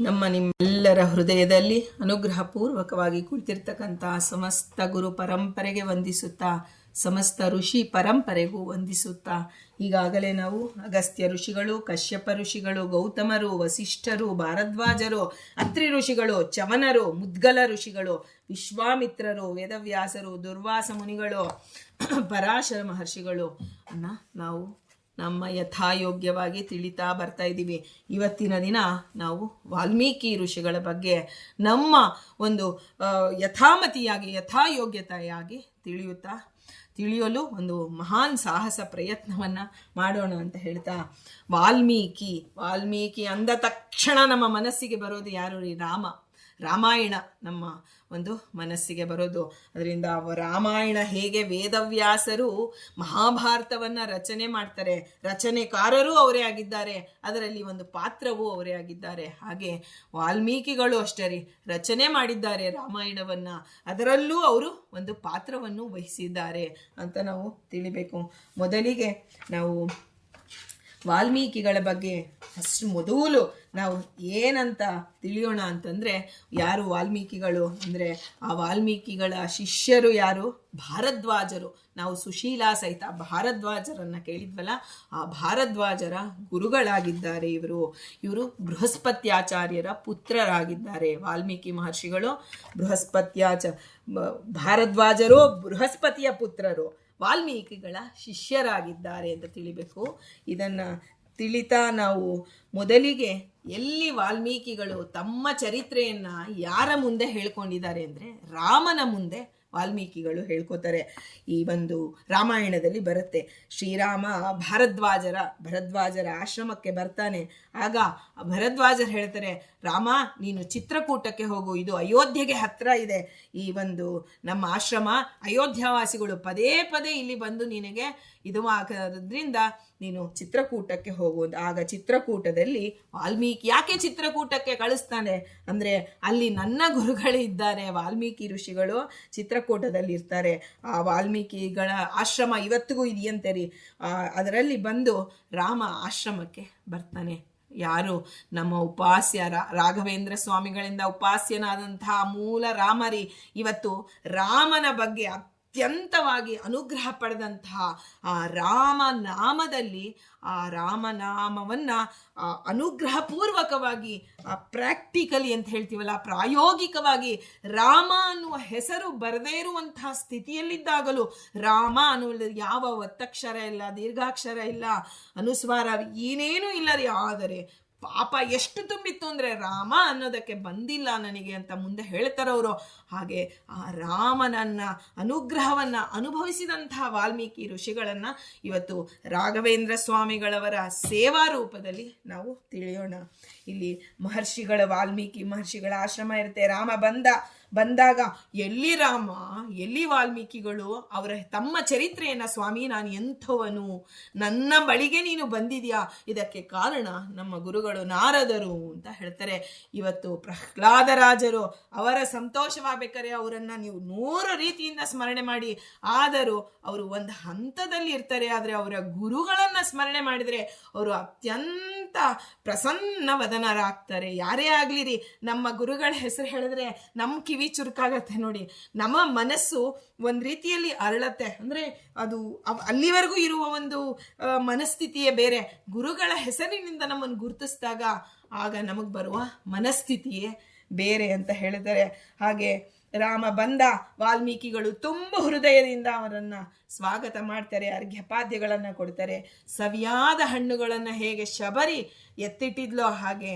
ನಮ್ಮ ನಿಮ್ಮೆಲ್ಲರ ಹೃದಯದಲ್ಲಿ ಅನುಗ್ರಹಪೂರ್ವಕವಾಗಿ ಕುಳಿತಿರ್ತಕ್ಕಂಥ ಸಮಸ್ತ ಗುರು ಪರಂಪರೆಗೆ ವಂದಿಸುತ್ತಾ, ಸಮಸ್ತ ಋಷಿ ಪರಂಪರೆಗೂ ವಂದಿಸುತ್ತಾ, ಈಗಾಗಲೇ ನಾವು ಅಗಸ್ತ್ಯ ಋಷಿಗಳು, ಕಶ್ಯಪ ಋಷಿಗಳು, ಗೌತಮರು, ವಸಿಷ್ಠರು, ಭಾರದ್ವಾಜರು, ಅತ್ರಿ ಋಷಿಗಳು, ಚವನರು, ಮುದ್ಗಲ ಋಷಿಗಳು, ವಿಶ್ವಾಮಿತ್ರರು, ವೇದವ್ಯಾಸರು, ದುರ್ವಾಸ ಮುನಿಗಳು, ಪರಾಶರ ಮಹರ್ಷಿಗಳು ನಾವು ನಮ್ಮ ಯಥಾಯೋಗ್ಯವಾಗಿ ತಿಳಿತಾ ಬರ್ತಾ ಇದ್ದೀವಿ. ಇವತ್ತಿನ ದಿನ ನಾವು ವಾಲ್ಮೀಕಿ ಋಷಿಗಳ ಬಗ್ಗೆ ನಮ್ಮ ಒಂದು ಯಥಾಮತಿಯಾಗಿ ಯಥಾಯೋಗ್ಯತೆಯಾಗಿ ತಿಳಿಯಲು ಒಂದು ಮಹಾನ್ ಸಾಹಸ ಪ್ರಯತ್ನವನ್ನು ಮಾಡೋಣ ಅಂತ ಹೇಳ್ತಾ, ವಾಲ್ಮೀಕಿ ಅಂದ ತಕ್ಷಣ ನಮ್ಮ ಮನಸ್ಸಿಗೆ ಬರೋದು ಯಾರು ರೀ? ರಾಮಾಯಣ ನಮ್ಮ ಒಂದು ಮನಸ್ಸಿಗೆ ಬರೋದು. ಅದರಿಂದ ರಾಮಾಯಣ ಹೇಗೆ ವೇದವ್ಯಾಸರು ಮಹಾಭಾರತವನ್ನು ರಚನೆ ಮಾಡ್ತಾರೆ, ರಚನೆಕಾರರೂ ಅವರೇ ಆಗಿದ್ದಾರೆ, ಅದರಲ್ಲಿ ಒಂದು ಪಾತ್ರವೂ ಅವರೇ ಆಗಿದ್ದಾರೆ. ಹಾಗೆ ವಾಲ್ಮೀಕಿಗಳು ಅಷ್ಟೇ ರೀ, ರಚನೆ ಮಾಡಿದ್ದಾರೆ ರಾಮಾಯಣವನ್ನು, ಅದರಲ್ಲೂ ಅವರು ಒಂದು ಪಾತ್ರವನ್ನು ವಹಿಸಿದ್ದಾರೆ ಅಂತ ನಾವು ತಿಳಿಬೇಕು. ಮೊದಲಿಗೆ ನಾವು ವಾಲ್ಮೀಕಿಗಳ ಬಗ್ಗೆ ಅಷ್ಟು ಮೊದಲು ನಾವು ಏನಂತ ತಿಳಿಯೋಣ ಅಂತಂದರೆ, ಯಾರು ವಾಲ್ಮೀಕಿಗಳು ಅಂದರೆ ಆ ವಾಲ್ಮೀಕಿಗಳ ಶಿಷ್ಯರು ಯಾರು? ಭಾರದ್ವಾಜರು. ನಾವು ಸುಶೀಲಾ ಸಹಿತ ಭಾರದ್ವಾಜರನ್ನು ಕೇಳಿದ್ವಲ್ಲ, ಆ ಭಾರದ್ವಾಜರ ಗುರುಗಳಾಗಿದ್ದಾರೆ ಇವರು ಬೃಹಸ್ಪತ್ಯಾಚಾರ್ಯರ ಪುತ್ರರಾಗಿದ್ದಾರೆ. ವಾಲ್ಮೀಕಿ ಮಹರ್ಷಿಗಳು ಭಾರದ್ವಾಜರು ಬೃಹಸ್ಪತಿಯ ಪುತ್ರರು, ವಾಲ್ಮೀಕಿಗಳ ಶಿಷ್ಯರಾಗಿದ್ದಾರೆ ಅಂತ ತಿಳಿಬೇಕು. ಇದನ್ನು ತಿಳಿತಾ ನಾವು ಮೊದಲಿಗೆ ಎಲ್ಲಿ ವಾಲ್ಮೀಕಿಗಳು ತಮ್ಮ ಚರಿತ್ರೆಯನ್ನು ಯಾರ ಮುಂದೆ ಹೇಳ್ಕೊಂಡಿದ್ದಾರೆ ಅಂದರೆ ರಾಮನ ಮುಂದೆ ವಾಲ್ಮೀಕಿಗಳು ಹೇಳ್ಕೊತಾರೆ. ಈ ಒಂದು ರಾಮಾಯಣದಲ್ಲಿ ಬರುತ್ತೆ, ಶ್ರೀರಾಮ ಭರದ್ವಾಜರ ಆಶ್ರಮಕ್ಕೆ ಬರ್ತಾನೆ. ಆಗ ಭರದ್ವಾಜರು ಹೇಳ್ತಾರೆ, ರಾಮ ನೀನು ಚಿತ್ರಕೂಟಕ್ಕೆ ಹೋಗು, ಇದು ಅಯೋಧ್ಯೆಗೆ ಹತ್ರ ಇದೆ ಈ ಒಂದು ನಮ್ಮ ಆಶ್ರಮ, ಅಯೋಧ್ಯವಾಸಿಗಳು ಪದೇ ಪದೇ ಇಲ್ಲಿ ಬಂದು ನಿನಗೆ ಇದು ಆಗೋದ್ರಿಂದ ನೀನು ಚಿತ್ರಕೂಟಕ್ಕೆ ಹೋಗು. ಆಗ ಚಿತ್ರಕೂಟದಲ್ಲಿ ಯಾಕೆ ಚಿತ್ರಕೂಟಕ್ಕೆ ಕಳಿಸ್ತಾನೆ ಅಂದರೆ, ಅಲ್ಲಿ ನನ್ನ ಗುರುಗಳು ಇದ್ದಾರೆ, ವಾಲ್ಮೀಕಿ ಋಷಿಗಳು ಚಿತ್ರಕೂಟದಲ್ಲಿ ಇರ್ತಾರೆ. ಆ ವಾಲ್ಮೀಕಿಗಳ ಆಶ್ರಮ ಇವತ್ತಿಗೂ ಇದೆಯಂತೆ ರೀ. ಅದರಲ್ಲಿ ಬಂದು ರಾಮ ಆಶ್ರಮಕ್ಕೆ ಬರ್ತಾನೆ. ಯಾರು? ನಮ್ಮ ಉಪಾಸ್ಯ ರಾಘವೇಂದ್ರ ಸ್ವಾಮಿಗಳಿಂದ ಉಪಾಸ್ಯನಾದಂತಹ ಮೂಲ ರಾಮರಿ. ಇವತ್ತು ರಾಮನ ಬಗ್ಗೆ ಅತ್ಯಂತವಾಗಿ ಅನುಗ್ರಹ ಪಡೆದಂತಹ ಆ ರಾಮನಾಮದಲ್ಲಿ, ಆ ರಾಮನಾಮವನ್ನು ಅನುಗ್ರಹಪೂರ್ವಕವಾಗಿ ಪ್ರಾಕ್ಟಿಕಲಿ ಅಂತ ಹೇಳ್ತೀವಲ್ಲ, ಪ್ರಾಯೋಗಿಕವಾಗಿ ರಾಮ ಅನ್ನುವ ಹೆಸರು ಬರದೇ ಇರುವಂತಹ ಸ್ಥಿತಿಯಲ್ಲಿದ್ದಾಗಲೂ ರಾಮ ಅನ್ನುವ ಯಾವ ಒತ್ತಕ್ಷರ ಇಲ್ಲ, ದೀರ್ಘಾಕ್ಷರ ಇಲ್ಲ, ಅನುಸ್ವಾರ ಏನೇನೂ ಇಲ್ಲ ರೀ. ಆದರೆ ಪಾಪ ಎಷ್ಟು ತುಂಬಿತ್ತು ಅಂದರೆ ರಾಮ ಅನ್ನೋದಕ್ಕೆ ಬಂದಿಲ್ಲ ನನಗೆ ಅಂತ ಮುಂದೆ ಹೇಳ್ತಾರವರು. ಹಾಗೆ ಆ ರಾಮನನ್ನ ಅನುಗ್ರಹವನ್ನು ಅನುಭವಿಸಿದಂತಹ ವಾಲ್ಮೀಕಿ ಋಷಿಗಳನ್ನು ಇವತ್ತು ರಾಘವೇಂದ್ರ ಸ್ವಾಮಿಗಳವರ ಸೇವಾ ರೂಪದಲ್ಲಿ ನಾವು ತಿಳಿಯೋಣ. ಇಲ್ಲಿ ವಾಲ್ಮೀಕಿ ಮಹರ್ಷಿಗಳ ಆಶ್ರಮ ಇರುತ್ತೆ. ರಾಮ ಬಂದಾಗ ಎಲ್ಲಿ ರಾಮ, ಎಲ್ಲಿ ವಾಲ್ಮೀಕಿಗಳು? ಅವರ ತಮ್ಮ ಚರಿತ್ರೆಯನ್ನು, ಸ್ವಾಮಿ ನಾನು ಎಂಥವನು, ನನ್ನ ಬಳಿಗೆ ನೀನು ಬಂದಿದ್ಯಾ, ಇದಕ್ಕೆ ಕಾರಣ ನಮ್ಮ ಗುರುಗಳು ನಾರದರು ಅಂತ ಹೇಳ್ತಾರೆ. ಇವತ್ತು ಪ್ರಹ್ಲಾದರಾಜರು ಅವರ ಸಂತೋಷವಾಗಬೇಕಾದ್ರೆ ಅವರನ್ನು ನೀವು 100 ರೀತಿಯಿಂದ ಸ್ಮರಣೆ ಮಾಡಿ, ಆದರೂ ಅವರು ಒಂದು ಹಂತದಲ್ಲಿ ಇರ್ತಾರೆ. ಆದರೆ ಅವರ ಗುರುಗಳನ್ನು ಸ್ಮರಣೆ ಮಾಡಿದರೆ ಅವರು ಅತ್ಯಂತ ಪ್ರಸನ್ನವದನರಾಗ್ತಾರೆ. ಯಾರೇ ಆಗಲಿರಿ, ನಮ್ಮ ಗುರುಗಳ ಹೆಸರು ಹೇಳಿದ್ರೆ ನಮ್ಮ ಕಿವಿ ಚುರುಕಾಗತ್ತೆ ನೋಡಿ, ನಮ್ಮ ಮನಸ್ಸು ಒಂದು ರೀತಿಯಲ್ಲಿ ಅರಳತ್ತೆ. ಅಂದರೆ ಅದು ಅಲ್ಲಿವರೆಗೂ ಇರುವ ಒಂದು ಮನಸ್ಥಿತಿಯೇ ಬೇರೆ. ಗುರುಗಳ ಹೆಸರಿನಿಂದ ನಮ್ಮನ್ನು ಗುರುತಿಸಿದಾಗ ಆಗ ನಮಗೆ ಬರುವ ಮನಸ್ಥಿತಿಯೇ ಬೇರೆ ಅಂತ ಹೇಳಿದರೆ. ಹಾಗೆ ರಾಮ ಬಂದ, ವಾಲ್ಮೀಕಿಗಳು ತುಂಬ ಹೃದಯದಿಂದ ಅವರನ್ನು ಸ್ವಾಗತ ಮಾಡ್ತಾರೆ, ಅರ್ಘ್ಯಪಾದ್ಯಗಳನ್ನು ಕೊಡ್ತಾರೆ. ಸವಿಯಾದ ಹಣ್ಣುಗಳನ್ನು ಹೇಗೆ ಶಬರಿ ಎತ್ತಿಟ್ಟಿದ್ಲೋ ಹಾಗೆ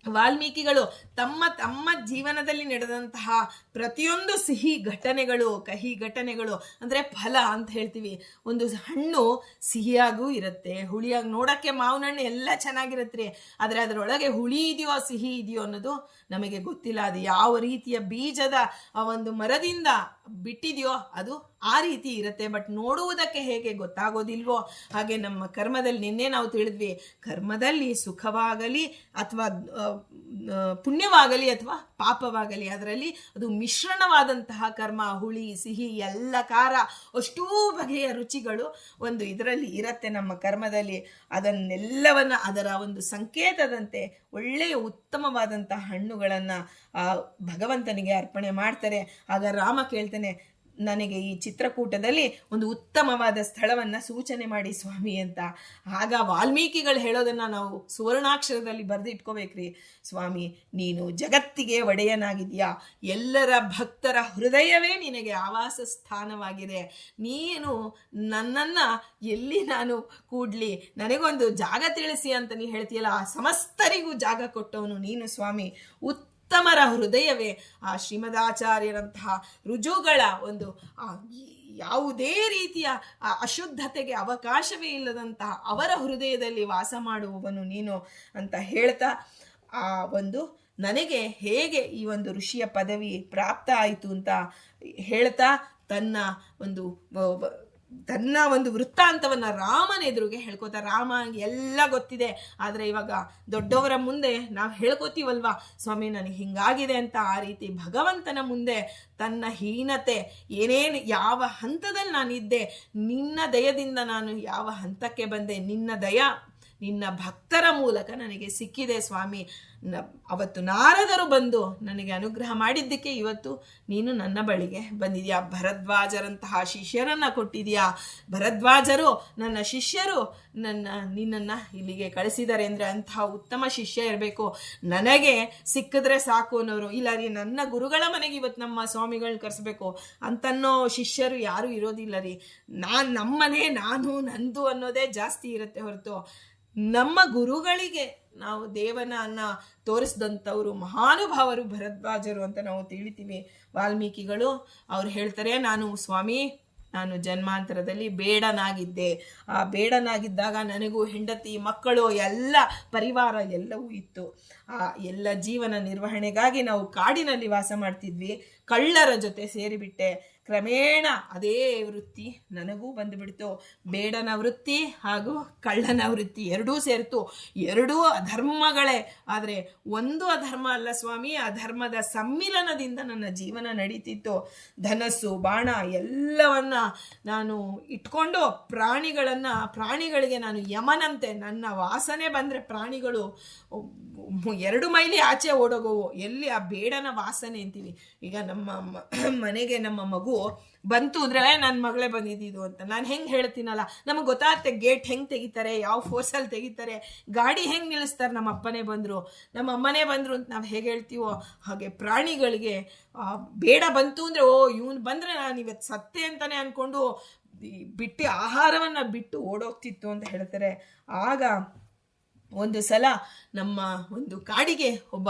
ವಾಲ್ಮೀಕಿಗಳು ತಮ್ಮ ಜೀವನದಲ್ಲಿ ನಡೆದಂತಹ ಪ್ರತಿಯೊಂದು ಸಿಹಿ ಘಟನೆಗಳು, ಕಹಿ ಘಟನೆಗಳು ಅಂದರೆ ಫಲ ಅಂತ ಹೇಳ್ತೀವಿ. ಒಂದು ಹಣ್ಣು ಸಿಹಿಯಾಗೂ ಇರುತ್ತೆ, ಹುಳಿಯಾಗಿ, ನೋಡೋಕ್ಕೆ ಮಾವಿನ ಹಣ್ಣು ಎಲ್ಲ ಚೆನ್ನಾಗಿರುತ್ತೆ, ಆದರೆ ಅದರೊಳಗೆ ಹುಳಿ ಇದೆಯೋ ಸಿಹಿ ಇದೆಯೋ ಅನ್ನೋದು ನಮಗೆ ಗೊತ್ತಿಲ್ಲ. ಅದು ಯಾವ ರೀತಿಯ ಬೀಜದ ಒಂದು ಮರದಿಂದ ಬಿಟ್ಟಿದೆಯೋ ಅದು ಆ ರೀತಿ ಇರುತ್ತೆ. ಬಟ್ ನೋಡುವುದಕ್ಕೆ ಹೇಗೆ ಗೊತ್ತಾಗೋದಿಲ್ವೋ ಹಾಗೆ ನಮ್ಮ ಕರ್ಮದಲ್ಲಿ ನಿನ್ನೆ ನಾವು ತಿಳಿದ್ವಿ, ಕರ್ಮದಲ್ಲಿ ಸುಖವಾಗಲಿ ಅಥವಾ ಪುಣ್ಯವಾಗಲಿ ಅಥವಾ ಪಾಪವಾಗಲಿ, ಅದರಲ್ಲಿ ಅದು ಮಿಶ್ರಣವಾದಂತಹ ಕರ್ಮ, ಹುಳಿ ಸಿಹಿ ಎಲ್ಲ ಖಾರ ಅಷ್ಟೂ ಬಗೆಯ ರುಚಿಗಳು ಒಂದು ಇದರಲ್ಲಿ ಇರುತ್ತೆ ನಮ್ಮ ಕರ್ಮದಲ್ಲಿ. ಅದನ್ನೆಲ್ಲವನ್ನು ಅದರ ಒಂದು ಸಂಕೇತದಂತೆ ಒಳ್ಳೆಯ ಉತ್ತಮವಾದಂತಹ ಹಣ್ಣುಗಳನ್ನು ಆ ಭಗವಂತನಿಗೆ ಅರ್ಪಣೆ ಮಾಡ್ತಾರೆ. ಆಗ ರಾಮ ಕೇಳ್ತಾನೆ, ನನಗೆ ಈ ಚಿತ್ರಕೂಟದಲ್ಲಿ ಒಂದು ಉತ್ತಮವಾದ ಸ್ಥಳವನ್ನು ಸೂಚನೆ ಮಾಡಿ ಸ್ವಾಮಿ ಅಂತ. ಆಗ ವಾಲ್ಮೀಕಿಗಳು ಹೇಳೋದನ್ನು ನಾವು ಸುವರ್ಣಾಕ್ಷರದಲ್ಲಿ ಬರೆದಿಟ್ಕೋಬೇಕ್ರಿ. ಸ್ವಾಮಿ, ನೀನು ಜಗತ್ತಿಗೆ ಒಡೆಯನಾಗಿದೆಯಾ, ಎಲ್ಲರ ಭಕ್ತರ ಹೃದಯವೇ ನಿನಗೆ ಆವಾಸ ಸ್ಥಾನವಾಗಿದೆ. ನೀನು ನನ್ನನ್ನು ಎಲ್ಲಿ ನಾನು ಕೂಡ್ಲಿ, ನನಗೊಂದು ಜಾಗ ತಿಳಿಸಿ ಅಂತ ನೀ ಹೇಳ್ತೀಯಲ್ಲ, ಆ ಸಮಸ್ತರಿಗೂ ಜಾಗ ಕೊಟ್ಟವನು ನೀನು ಸ್ವಾಮಿ. ಉತ್ತಮರ ಹೃದಯವೇ ಆ ಶ್ರೀಮದಾಚಾರ್ಯರಂತಹ ರುಜುಗಳ ಒಂದು ಯಾವುದೇ ರೀತಿಯ ಅಶುದ್ಧತೆಗೆ ಅವಕಾಶವೇ ಇಲ್ಲದಂತಹ ಅವರ ಹೃದಯದಲ್ಲಿ ವಾಸ ಮಾಡುವವನು ನೀನು ಅಂತ ಹೇಳ್ತಾ, ಆ ಒಂದು ನನಗೆ ಹೇಗೆ ಈ ಒಂದು ಋಷಿಯ ಪದವಿ ಪ್ರಾಪ್ತ ಆಯಿತು ಅಂತ ಹೇಳ್ತಾ ತನ್ನ ಒಂದು ವೃತ್ತಾಂತವನ್ನ ರಾಮನ ಎದುರಿಗೆ ಹೇಳ್ಕೊತ, ರಾಮ ಎಲ್ಲ ಗೊತ್ತಿದೆ, ಆದರೆ ಇವಾಗ ದೊಡ್ಡವರ ಮುಂದೆ ನಾವು ಹೇಳ್ಕೊತೀವಲ್ವಾ, ಸ್ವಾಮಿ ನನಗೆ ಹಿಂಗಾಗಿದೆ ಅಂತ. ಆ ರೀತಿ ಭಗವಂತನ ಮುಂದೆ ತನ್ನ ಹೀನತೆ ಏನೇನು, ಯಾವ ಹಂತದಲ್ಲಿ ನಾನಿದ್ದೆ, ನಿನ್ನ ದಯದಿಂದ ನಾನು ಯಾವ ಹಂತಕ್ಕೆ ಬಂದೆ, ನಿನ್ನ ದಯ ನಿನ್ನ ಭಕ್ತರ ಮೂಲಕ ನನಗೆ ಸಿಕ್ಕಿದೆ ಸ್ವಾಮಿ. ಅವತ್ತು ನಾರದರು ಬಂದು ನನಗೆ ಅನುಗ್ರಹ ಮಾಡಿದ್ದಕ್ಕೆ ಇವತ್ತು ನೀನು ನನ್ನ ಬಳಿಗೆ ಬಂದಿದ್ಯಾ. ಭರದ್ವಾಜರಂತಹ ಶಿಷ್ಯರನ್ನ ಕೊಟ್ಟಿದ್ಯಾ. ಭರದ್ವಾಜರು ನನ್ನ ಶಿಷ್ಯರು ನಿನ್ನನ್ನು ಇಲ್ಲಿಗೆ ಕಳಿಸಿದ್ದಾರೆ ಅಂದರೆ ಅಂತಹ ಉತ್ತಮ ಶಿಷ್ಯ ಇರಬೇಕು. ನನಗೆ ಸಿಕ್ಕಿದ್ರೆ ಸಾಕು ಅನ್ನೋರು ಇಲ್ಲ ರೀ, ನನ್ನ ಗುರುಗಳ ಮನೆಗೆ ಇವತ್ತು ನಮ್ಮ ಸ್ವಾಮಿಗಳನ್ನ ಕರೆಸ್ಬೇಕು ಅಂತನ್ನೋ ಶಿಷ್ಯರು ಯಾರೂ ಇರೋದಿಲ್ಲ ರೀ. ನಮ್ಮನೆ ನಾನು ನಂದು ಅನ್ನೋದೇ ಜಾಸ್ತಿ ಇರುತ್ತೆ ಹೊರತು ನಮ್ಮ ಗುರುಗಳಿಗೆ ನಾವು ದೇವನನ್ನ ತೋರಿಸಿದಂಥವ್ರು ಮಹಾನುಭಾವರು ಭರದ್ವಾಜರು ಅಂತ ನಾವು ತಿಳಿತೀವಿ. ವಾಲ್ಮೀಕಿಗಳು ಅವ್ರು ಹೇಳ್ತಾರೆ, ನಾನು ಜನ್ಮಾಂತರದಲ್ಲಿ ಬೇಡನಾಗಿದ್ದೆ. ಆ ಬೇಡನಾಗಿದ್ದಾಗ ನನಗೂ ಹೆಂಡತಿ ಮಕ್ಕಳು ಎಲ್ಲ ಪರಿವಾರ ಎಲ್ಲವೂ ಇತ್ತು. ಆ ಎಲ್ಲ ಜೀವನ ನಿರ್ವಹಣೆಗಾಗಿ ನಾವು ಕಾಡಿನಲ್ಲಿ ವಾಸ ಮಾಡ್ತಿದ್ವಿ. ಕಳ್ಳರ ಜೊತೆ ಸೇರಿಬಿಟ್ಟೆ. ಕ್ರಮೇಣ ಅದೇ ವೃತ್ತಿ ನನಗೂ ಬಂದುಬಿಡ್ತು. ಬೇಡನ ವೃತ್ತಿ ಹಾಗೂ ಕಳ್ಳನ ವೃತ್ತಿ ಎರಡೂ ಸೇರ್ತು. ಎರಡೂ ಅಧರ್ಮಗಳೇ. ಆದರೆ ಒಂದು ಅಧರ್ಮ ಅಲ್ಲ ಸ್ವಾಮಿ, ಅಧರ್ಮದ ಸಮ್ಮಿಲನದಿಂದ ನನ್ನ ಜೀವನ ನಡೀತಿತ್ತು. ಧನಸ್ಸು ಬಾಣ ಎಲ್ಲವನ್ನ ನಾನು ಇಟ್ಕೊಂಡು ಪ್ರಾಣಿಗಳಿಗೆ ನಾನು ಯಮನಂತೆ, ನನ್ನ ವಾಸನೆ ಬಂದರೆ ಪ್ರಾಣಿಗಳು 2 ಮೈಲಿ ಆಚೆ ಓಡೋಗೋವು. ಎಲ್ಲಿ ಆ ಬೇಡನ ವಾಸನೆ ಅಂತೀವಿ. ಈಗ ನಮ್ಮ ಮನೆಗೆ ನಮ್ಮ ಮಗು ಬಂತು ಅಂದರೆ ನನ್ನ ಮಗಳೇ ಬಂದಿದ್ದು ಅಂತ ನಾನು ಹೆಂಗೆ ಹೇಳ್ತೀನಲ್ಲ, ನಮಗೆ ಗೊತ್ತಾಗುತ್ತೆ ಗೇಟ್ ಹೆಂಗೆ ತೆಗಿತಾರೆ, ಯಾವ ಫೋರ್ಸಲ್ಲಿ ತೆಗಿತಾರೆ, ಗಾಡಿ ಹೆಂಗೆ ನಿಲ್ಲಿಸ್ತಾರೆ, ನಮ್ಮ ಅಪ್ಪನೇ ಬಂದರು ನಮ್ಮ ಅಮ್ಮನೇ ಬಂದರು ಅಂತ ನಾವು ಹೇಗೆ ಹೇಳ್ತೀವೋ ಹಾಗೆ ಪ್ರಾಣಿಗಳಿಗೆ ಬೇಡ ಬಂತು ಅಂದರೆ ಇವನು ಬಂದರೆ ನಾನು ಇವತ್ತು ಸತ್ತೆ ಅಂತಲೇ ಅಂದ್ಕೊಂಡು ಆಹಾರವನ್ನು ಬಿಟ್ಟು ಓಡೋಗ್ತಿತ್ತು ಅಂತ ಹೇಳ್ತಾರೆ. ಆಗ ಒಂದು ಸಲ ನಮ್ಮ ಒಂದು ಕಾಡಿಗೆ ಒಬ್ಬ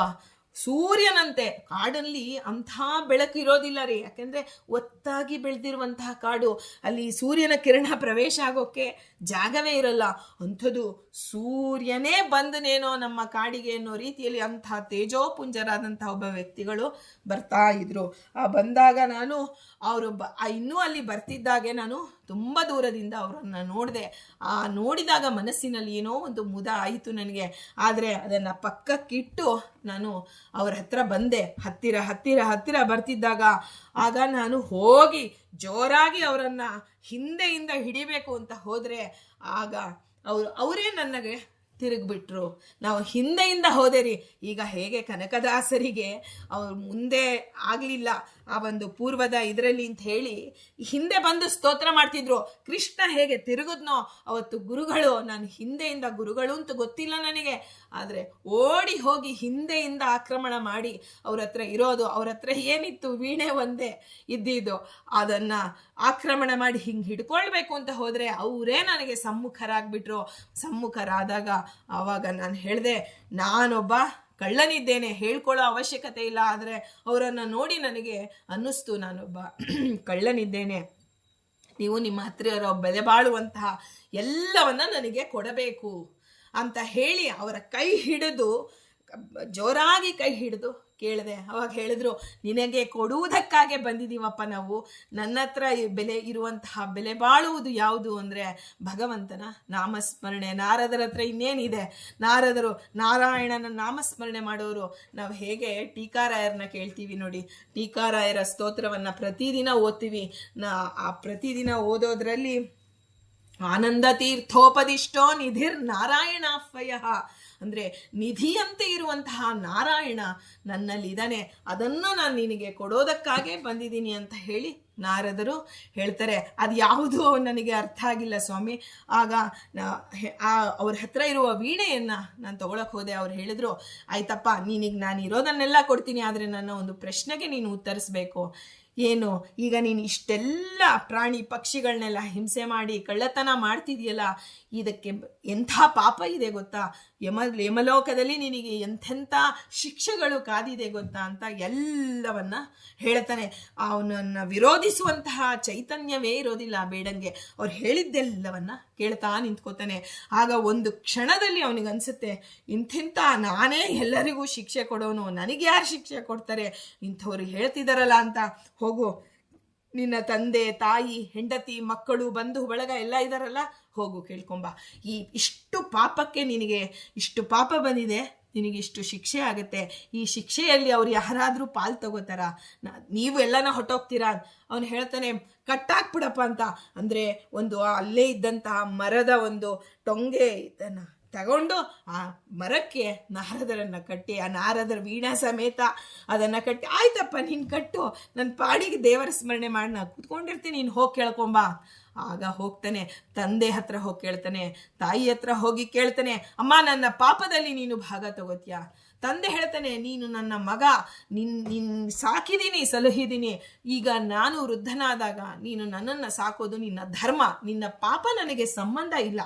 ಸೂರ್ಯನಂತೆ, ಕಾಡಲ್ಲಿ ಅಂಥ ಬೆಳಕು ಇರೋದಿಲ್ಲ ರೀ, ಯಾಕೆಂದರೆ ಒತ್ತಾಗಿ ಬೆಳೆದಿರುವಂತಹ ಕಾಡು, ಅಲ್ಲಿ ಸೂರ್ಯನ ಕಿರಣ ಪ್ರವೇಶ ಆಗೋಕ್ಕೆ ಜಾಗವೇ ಇರಲ್ಲ. ಅಂಥದ್ದು ಸೂರ್ಯನೇ ಬಂದನೇನೋ ನಮ್ಮ ಕಾಡಿಗೆ ಅನ್ನೋ ರೀತಿಯಲ್ಲಿ ಅಂಥ ತೇಜೋಪುಂಜರಾದಂತಹ ಒಬ್ಬ ವ್ಯಕ್ತಿಗಳು ಬರ್ತಾ ಇದ್ರು. ಬಂದಾಗ ನಾನು ಅವರು ಇನ್ನೂ ಅಲ್ಲಿ ಬರ್ತಿದ್ದಾಗೆ ನಾನು ತುಂಬ ದೂರದಿಂದ ಅವರನ್ನು ನೋಡಿದೆ. ನೋಡಿದಾಗ ಮನಸ್ಸಿನಲ್ಲಿ ಏನೋ ಒಂದು ಮುದ ಆಯಿತು ನನಗೆ. ಆದರೆ ಅದನ್ನು ಪಕ್ಕಕ್ಕಿಟ್ಟು ನಾನು ಅವ್ರ ಹತ್ರ ಬಂದೆ. ಹತ್ತಿರ ಬರ್ತಿದ್ದಾಗ ಆಗ ನಾನು ಹೋಗಿ ಜೋರಾಗಿ ಅವರನ್ನು ಹಿಂದೆಯಿಂದ ಹಿಡಿಬೇಕು ಅಂತ ಹೋದರೆ ಆಗ ಅವರೇ ನನಗೆ ತಿರುಗಿಬಿಟ್ರು. ನಾವು ಹಿಂದೆಯಿಂದ ಹೋದೆ ರೀ. ಈಗ ಹೇಗೆ ಕನಕದಾಸರಿಗೆ ಅವ್ರು ಮುಂದೆ ಆಗಲಿಲ್ಲ ಆ ಒಂದು ಪೂರ್ವದ ಇದರಲ್ಲಿ ಅಂತ ಹೇಳಿ ಹಿಂದೆ ಬಂದು ಸ್ತೋತ್ರ ಮಾಡ್ತಿದ್ರು, ಕೃಷ್ಣ ಹೇಗೆ ತಿರುಗಿದ್ನೋ ಅವತ್ತು ಗುರುಗಳು, ನಾನು ಹಿಂದೆಯಿಂದ ಗುರುಗಳು ಅಂತ ಗೊತ್ತಿಲ್ಲ ನನಗೆ, ಆದರೆ ಓಡಿ ಹೋಗಿ ಹಿಂದೆಯಿಂದ ಆಕ್ರಮಣ ಮಾಡಿ ಅವ್ರ ಹತ್ರ ಇರೋದು, ಅವ್ರ ಹತ್ರ ಏನಿತ್ತು ವೀಣೆ ಒಂದೇ ಇದ್ದಿದ್ದು, ಅದನ್ನು ಆಕ್ರಮಣ ಮಾಡಿ ಹಿಂಗೆ ಹಿಡ್ಕೊಳ್ಬೇಕು ಅಂತ ಹೋದರೆ ಅವರೇ ನನಗೆ ಸಮ್ಮುಖರಾದಾಗ ಆವಾಗ ನಾನು ಹೇಳಿದೆ, ನಾನೊಬ್ಬ ಕಳ್ಳನಿದ್ದೇನೆ, ಹೇಳ್ಕೊಳ್ಳೋ ಅವಶ್ಯಕತೆ ಇಲ್ಲ. ಆದರೆ ಅವರನ್ನು ನೋಡಿ ನನಗೆ ಅನ್ನಿಸ್ತು, ನಾನೊಬ್ಬ ಕಳ್ಳನಿದ್ದೇನೆ, ನೀವು ನಿಮ್ಮ ಹತ್ರ ಇರೋ ಬೆಲೆ ಬಾಳುವಂತಹ ಎಲ್ಲವನ್ನ ನನಗೆ ಕೊಡಬೇಕು ಅಂತ ಹೇಳಿ ಅವರ ಜೋರಾಗಿ ಕೈ ಹಿಡಿದು ಕೇಳಿದೆ. ಅವಾಗ ಹೇಳಿದ್ರು, ನಿನಗೆ ಕೊಡುವುದಕ್ಕಾಗೆ ಬಂದಿದ್ದೀವಪ್ಪ ನಾವು. ನನ್ನ ಹತ್ರ ಬೆಲೆ ಇರುವಂತಹ ಬೆಲೆ ಬಾಳುವುದು ಯಾವುದು ಅಂದರೆ ಭಗವಂತನ ನಾಮಸ್ಮರಣೆ. ನಾರದರ ಹತ್ರ ಇನ್ನೇನಿದೆ? ನಾರದರು ನಾರಾಯಣನ ನಾಮಸ್ಮರಣೆ ಮಾಡೋರು. ನಾವು ಹೇಗೆ ಟೀಕಾರಾಯರನ್ನ ಕೇಳ್ತೀವಿ ನೋಡಿ, ಟೀಕಾರಾಯರ ಸ್ತೋತ್ರವನ್ನು ಪ್ರತಿದಿನ ಓದ್ತೀವಿ. ಆ ಪ್ರತಿದಿನ ಓದೋದ್ರಲ್ಲಿ ಆನಂದ ತೀರ್ಥೋಪದಿಷ್ಟೋ ನಿಧಿರ್ ನಾರಾಯಣಾಫಯ, ಅಂದರೆ ನಿಧಿಯಂತೆ ಇರುವಂತಹ ನಾರಾಯಣ ನನ್ನಲ್ಲಿದ್ದಾನೆ, ಅದನ್ನು ನಾನು ನಿನಗೆ ಕೊಡೋದಕ್ಕಾಗೇ ಬಂದಿದ್ದೀನಿ ಅಂತ ಹೇಳಿ ನಾರದರು ಹೇಳ್ತಾರೆ. ಅದು ಯಾವುದು ನನಗೆ ಅರ್ಥ ಆಗಿಲ್ಲ ಸ್ವಾಮಿ. ಆಗ ಅವ್ರ ಹತ್ರ ಇರುವ ವೀಣೆಯನ್ನು ನಾನು ತಗೊಳಕ್ಕೆ ಹೋದೆ. ಅವ್ರು ಹೇಳಿದ್ರು, ಆಯ್ತಪ್ಪ, ನೀನಿಗೆ ನಾನು ಇರೋದನ್ನೆಲ್ಲ ಕೊಡ್ತೀನಿ, ಆದರೆ ನನ್ನ ಒಂದು ಪ್ರಶ್ನೆಗೆ ನೀನು ಉತ್ತರಿಸ್ಬೇಕು. ಏನು, ಈಗ ನೀನು ಇಷ್ಟೆಲ್ಲ ಪ್ರಾಣಿ ಪಕ್ಷಿಗಳನ್ನೆಲ್ಲ ಹಿಂಸೆ ಮಾಡಿ ಕಳ್ಳತನ ಮಾಡ್ತಿದೆಯಲ್ಲ, ಇದಕ್ಕೆ ಎಂಥ ಪಾಪ ಇದೆ ಗೊತ್ತಾ? ಯಮಲೋಕದಲ್ಲಿ ನಿನಗೆ ಎಂಥೆಂಥ ಶಿಕ್ಷೆಗಳು ಕಾದಿದೆ ಗೊತ್ತಾ ಅಂತ ಎಲ್ಲವನ್ನ ಹೇಳ್ತಾನೆ. ಅವನನ್ನು ವಿರೋಧಿಸುವಂತಹ ಚೈತನ್ಯವೇ ಇರೋದಿಲ್ಲ ಬೇಡಂಗೆ. ಅವ್ರು ಹೇಳಿದ್ದೆಲ್ಲವನ್ನ ಕೇಳ್ತಾ ನಿಂತ್ಕೋತಾನೆ. ಆಗ ಒಂದು ಕ್ಷಣದಲ್ಲಿ ಅವನಿಗನ್ಸುತ್ತೆ, ಇಂಥಿಂಥ ನಾನೇ ಎಲ್ಲರಿಗೂ ಶಿಕ್ಷೆ ಕೊಡೋನು, ನನಗೆ ಯಾರು ಶಿಕ್ಷೆ ಕೊಡ್ತಾರೆ, ಇಂಥವ್ರು ಹೇಳ್ತಿದಾರಲ್ಲ ಅಂತ. ಹೋಗು, ನಿನ್ನ ತಂದೆ ತಾಯಿ ಹೆಂಡತಿ ಮಕ್ಕಳು ಬಂಧು ಬಳಗ ಎಲ್ಲ ಇದಾರಲ್ಲ, ಹೋಗು ಕೇಳ್ಕೊಂಬ. ಇಷ್ಟು ಪಾಪಕ್ಕೆ ನಿನಗೆ ಇಷ್ಟು ಪಾಪ ಬಂದಿದೆ, ನಿನಗಿಷ್ಟು ಶಿಕ್ಷೆ ಆಗುತ್ತೆ. ಈ ಶಿಕ್ಷೆಯಲ್ಲಿ ಅವ್ರು ಯಾರಾದರೂ ಪಾಲು ತಗೋತಾರ? ನೀವು ಎಲ್ಲನ ಹೊಟ್ಟೋಗ್ತೀರಾ? ಅವನು ಹೇಳ್ತಾನೆ, ಕಟ್ಟಾಕ್ಬಿಡಪ್ಪ ಅಂತ. ಅಂದರೆ ಒಂದು ಅಲ್ಲೇ ಇದ್ದಂತಹ ಮರದ ಒಂದು ಟೊಂಗೆ ಇದನ್ನು ತಗೊಂಡು ಆ ಮರಕ್ಕೆ ನಾರದರನ್ನು ಕಟ್ಟಿ, ಆ ನಾರದರ ವೀಣಾ ಸಮೇತ ಅದನ್ನು ಕಟ್ಟಿ, ಆಯ್ತಪ್ಪ ನೀನು ಕಟ್ಟು, ನನ್ನ ಪಾಡಿಗೆ ದೇವರ ಸ್ಮರಣೆ ಮಾಡಿ ನಾ ಕೂತ್ಕೊಂಡಿರ್ತೀನಿ, ನೀನು ಹೋಗಿ ಕೇಳ್ಕೊಂಬ. ಆಗ ಹೋಗ್ತಾನೆ, ತಂದೆ ಹತ್ರ ಹೋಗಿ ಕೇಳ್ತಾನೆ, ತಾಯಿ ಹತ್ರ ಹೋಗಿ ಕೇಳ್ತಾನೆ, ಅಮ್ಮ ನನ್ನ ಪಾಪದಲ್ಲಿ ನೀನು ಭಾಗ ತಗೋತೀಯಾ? ತಂದೆ ಹೇಳ್ತಾನೆ, ನೀನು ನನ್ನ ಮಗ, ನಿನ್ನ ಸಾಕಿದ್ದೀನಿ, ಸಲಹಿದ್ದೀನಿ. ಈಗ ನಾನು ವೃದ್ಧನಾದಾಗ ನೀನು ನನ್ನನ್ನು ಸಾಕೋದು ನಿನ್ನ ಧರ್ಮ, ನಿನ್ನ ಪಾಪ ನನಗೆ ಸಂಬಂಧ ಇಲ್ಲ.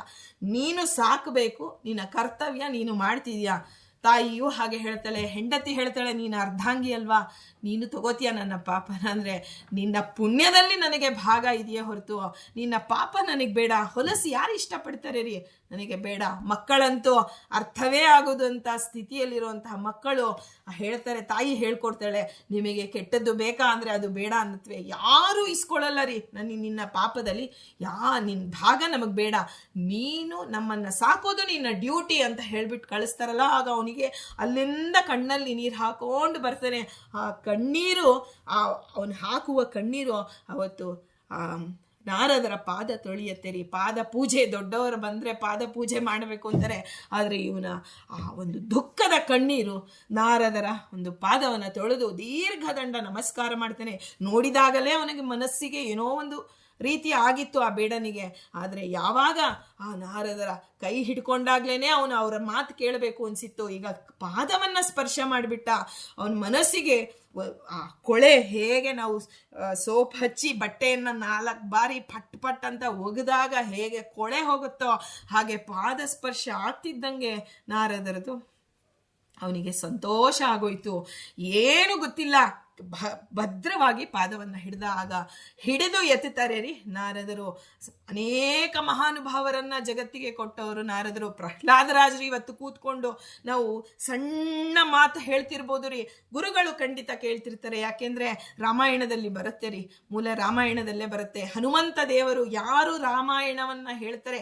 ನೀನು ಸಾಕಬೇಕು, ನಿನ್ನ ಕರ್ತವ್ಯ ನೀನು ಮಾಡ್ತಿದ್ಯಾ. ತಾಯಿಯೂ ಹಾಗೆ ಹೇಳ್ತಾಳೆ. ಹೆಂಡತಿ ಹೇಳ್ತಾಳೆ, ನೀನು ಅರ್ಧಾಂಗಿ ಅಲ್ವಾ, ನೀನು ತಗೋತೀಯ ನನ್ನ ಪಾಪನ. ಅಂದರೆ ನಿನ್ನ ಪುಣ್ಯದಲ್ಲಿ ನನಗೆ ಭಾಗ ಇದೆಯೇ ಹೊರತು ನಿನ್ನ ಪಾಪ ನನಗೆ ಬೇಡ. ಹೊಲಸು ಯಾರು ಇಷ್ಟಪಡ್ತಾರೆ ರೀ? ನನಗೆ ಬೇಡ. ಮಕ್ಕಳಂತೂ ಅರ್ಥವೇ ಆಗೋದು ಅಂತ ಸ್ಥಿತಿಯಲ್ಲಿರುವಂತಹ ಮಕ್ಕಳು ಹೇಳ್ತಾರೆ, ತಾಯಿ ಹೇಳ್ಕೊಡ್ತಾಳೆ, ನಿಮಗೆ ಕೆಟ್ಟದ್ದು ಬೇಕಾ ಅಂದರೆ ಅದು ಬೇಡ ಅನ್ನತ್ವೆ. ಯಾರೂ ಇಸ್ಕೊಳ್ಳಲ್ಲ ರೀ ನಿನ್ನ ಪಾಪದಲ್ಲಿ, ನಿನ್ನ ಭಾಗ ನಮಗೆ ಬೇಡ, ನೀನು ನಮ್ಮನ್ನು ಸಾಕೋದು ನಿನ್ನ ಡ್ಯೂಟಿ ಅಂತ ಹೇಳ್ಬಿಟ್ಟು ಕಳಿಸ್ತಾರಲ್ಲ. ಆಗ ಅವನಿಗೆ ಅಲ್ಲಿಂದ ಕಣ್ಣಲ್ಲಿ ನೀರು ಹಾಕೊಂಡು ಬರ್ತಾನೆ. ಆ ಕಣ್ಣೀರು, ಅವನು ಹಾಕುವ ಕಣ್ಣೀರು ಅವತ್ತು ನಾರದರ ಪಾದ ತೊಳೆಯುತ್ತೆ ರೀ. ಪಾದ ಪೂಜೆ, ದೊಡ್ಡವರು ಬಂದರೆ ಪಾದ ಪೂಜೆ ಮಾಡಬೇಕು ಅಂತಾರೆ, ಆದರೆ ಇವನ ಆ ಒಂದು ದುಃಖದ ಕಣ್ಣೀರು ನಾರದರ ಒಂದು ಪಾದವನ್ನು ತೊಳೆದು ದೀರ್ಘದಂಡ ನಮಸ್ಕಾರ ಮಾಡ್ತಾನೆ. ನೋಡಿದಾಗಲೇ ಅವನಿಗೆ ಮನಸ್ಸಿಗೆ ಏನೋ ಒಂದು ರೀತಿ ಆಗಿತ್ತು ಆ ಬೇಡನಿಗೆ. ಆದರೆ ಯಾವಾಗ ಆ ನಾರದರ ಕೈ ಹಿಡ್ಕೊಂಡಾಗ್ಲೇನೆ ಅವನು ಅವರ ಮಾತು ಕೇಳಬೇಕು ಅನಿಸಿತ್ತು. ಈಗ ಪಾದವನ್ನು ಸ್ಪರ್ಶ ಮಾಡಿಬಿಟ್ಟ. ಅವನ ಮನಸ್ಸಿಗೆ ಆ ಕೊಳೆ, ಹೇಗೆ ನಾವು ಸೋಪ್ ಹಚ್ಚಿ ಬಟ್ಟೆಯನ್ನು 4 ಬಾರಿ ಪಟ್ ಪಟ್ ಅಂತ ಒಗೆದಾಗ ಹೇಗೆ ಕೊಳೆ ಹೋಗುತ್ತೋ ಹಾಗೆ ಪಾದ ಸ್ಪರ್ಶ ಆಗ್ತಿದ್ದಂಗೆ ನಾರದರದು ಅವನಿಗೆ ಸಂತೋಷ ಆಗೋಯ್ತು. ಏನು ಗೊತ್ತಿಲ್ಲ, ಭದ್ರವಾಗಿ ಪಾದವನ್ನು ಹಿಡಿದು ಎತ್ತುತ್ತಾರೆ ರೀ ನಾರದರು. ಅನೇಕ ಮಹಾನುಭಾವರನ್ನ ಜಗತ್ತಿಗೆ ಕೊಟ್ಟವರು ನಾರದರು. ಪ್ರಹ್ಲಾದರಾಜರು ಇವತ್ತು ಕೂತ್ಕೊಂಡು ನಾವು ಸಣ್ಣ ಮಾತು ಹೇಳ್ತಿರ್ಬೋದು ರೀ, ಗುರುಗಳು ಖಂಡಿತ ಕೇಳ್ತಿರ್ತಾರೆ. ಯಾಕೆಂದ್ರೆ ರಾಮಾಯಣದಲ್ಲಿ ಬರುತ್ತೆ ರೀ, ಮೂಲ ರಾಮಾಯಣದಲ್ಲೇ ಬರುತ್ತೆ. ಹನುಮಂತ ದೇವರು ಯಾರು ರಾಮಾಯಣವನ್ನ ಹೇಳ್ತಾರೆ,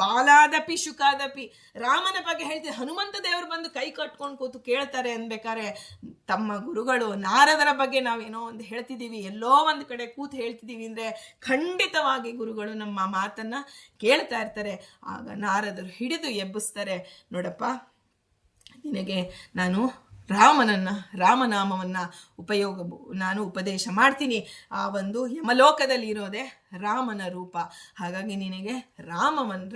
ಬಾಲಾದಪಿ ಶುಕಾದಪಿ, ರಾಮನ ಬಗ್ಗೆ ಹೇಳ್ತಾರೆ. ಹನುಮಂತ ದೇವರು ಬಂದು ಕೈ ಕಟ್ಕೊಂಡು ಕೂತು ಕೇಳ್ತಾರೆ ಅನ್ಬೇಕಾರೆ ತಮ್ಮ ಗುರುಗಳು ನಾರದರ ಬಗ್ಗೆ ನಾವೇನೋ ಒಂದು ಹೇಳ್ತಿದ್ದೀವಿ, ಎಲ್ಲೋ ಒಂದು ಕಡೆ ಕೂತು ಹೇಳ್ತಿದ್ದೀವಿ ಅಂದರೆ ಖಂಡಿತವಾಗಿ ಗುರುಗಳು ನಮ್ಮ ಮಾತನ್ನ ಕೇಳ್ತಾ ಇರ್ತಾರೆ. ಆಗ ನಾರದರು ಹಿಡಿದು ಎಬ್ಬಿಸ್ತಾರೆ. ನೋಡಪ್ಪ, ನಿನಗೆ ನಾನು ರಾಮನಾಮವನ್ನು ನಾನು ಉಪದೇಶ ಮಾಡ್ತೀನಿ. ಆ ಒಂದು ಯಮಲೋಕದಲ್ಲಿ ಇರೋದೇ ರಾಮನ ರೂಪ. ಹಾಗಾಗಿ ನಿನಗೆ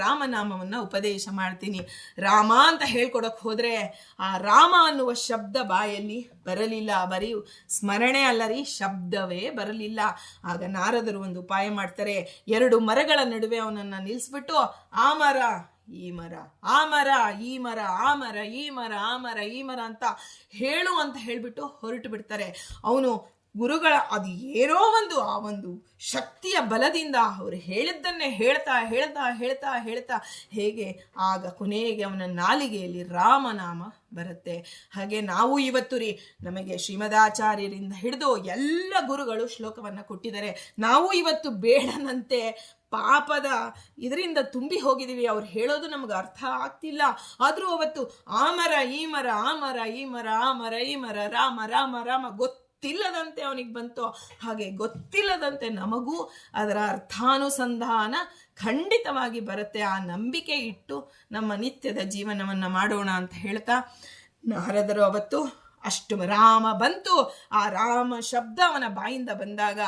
ರಾಮನಾಮವನ್ನು ಉಪದೇಶ ಮಾಡ್ತೀನಿ. ರಾಮ ಅಂತ ಹೇಳ್ಕೊಡಕ್ಕೆ ಹೋದರೆ ಆ ರಾಮ ಅನ್ನುವ ಶಬ್ದ ಬಾಯಲ್ಲಿ ಬರಲಿಲ್ಲ. ಬರೀ ಸ್ಮರಣೆ ಅಲ್ಲ ರೀ, ಶಬ್ದವೇ ಬರಲಿಲ್ಲ. ಆಗ ನಾರದರು ಒಂದು ಉಪಾಯ ಮಾಡ್ತಾರೆ. 2 ಮರಗಳ ನಡುವೆ ಅವನನ್ನು ನಿಲ್ಲಿಸ್ಬಿಟ್ಟು, ಆ ಮರ ಈ ಮರ, ಆ ಮರ ಈ ಮರ, ಆ ಮರ ಈ ಮರ, ಆ ಮರ ಈ ಮರ ಅಂತ ಹೇಳು ಅಂತ ಹೇಳ್ಬಿಟ್ಟು ಹೊರಟು ಬಿಡ್ತಾರೆ. ಅವನು ಗುರುಗಳ ಅದು ಏನೋ ಆ ಒಂದು ಶಕ್ತಿಯ ಬಲದಿಂದ ಅವರು ಹೇಳಿದ್ದನ್ನೇ ಹೇಳ್ತಾ ಹೇಳ್ತಾ ಹೇಳ್ತಾ ಹೇಳ್ತಾ ಹೇಗೆ ಆಗ ಕೊನೆಗೆ ಅವನ ನಾಲಿಗೆಯಲ್ಲಿ ರಾಮನಾಮ ಬರುತ್ತೆ. ಹಾಗೆ ನಾವು ಇವತ್ತು ರೀ, ನಮಗೆ ಶ್ರೀಮದಾಚಾರ್ಯರಿಂದ ಹಿಡಿದು ಎಲ್ಲ ಗುರುಗಳು ಶ್ಲೋಕವನ್ನು ಕೊಟ್ಟಿದ್ದಾರೆ. ನಾವು ಇವತ್ತು ಬೇಡನಂತೆ ಪಾಪದ ಇದರಿಂದ ತುಂಬಿ ಹೋಗಿದ್ದೀವಿ. ಅವ್ರು ಹೇಳೋದು ನಮ್ಗೆ ಅರ್ಥ ಆಗ್ತಿಲ್ಲ. ಆದರೂ ಅವತ್ತು ಆ ಮರ ಈ ಮರ, ಆ ಮರ ಈ ಮರ, ಆ ಮರ ಈ ಮರ, ರಾಮ ರಾಮ ರಾಮ ಗೊತ್ತಿಲ್ಲದಂತೆ ಅವನಿಗೆ ಬಂತೋ ಹಾಗೆ ಗೊತ್ತಿಲ್ಲದಂತೆ ನಮಗೂ ಅದರ ಅರ್ಥಾನುಸಂಧಾನ ಖಂಡಿತವಾಗಿ ಬರುತ್ತೆ. ಆ ನಂಬಿಕೆ ಇಟ್ಟು ನಮ್ಮ ನಿತ್ಯದ ಜೀವನವನ್ನು ಮಾಡೋಣ ಅಂತ ಹೇಳ್ತಾ, ನಾರದರು ಅವತ್ತು ಅಷ್ಟು ರಾಮ ಬಂತು, ಆ ರಾಮ ಶಬ್ದ ಅವನ ಬಾಯಿಂದ ಬಂದಾಗ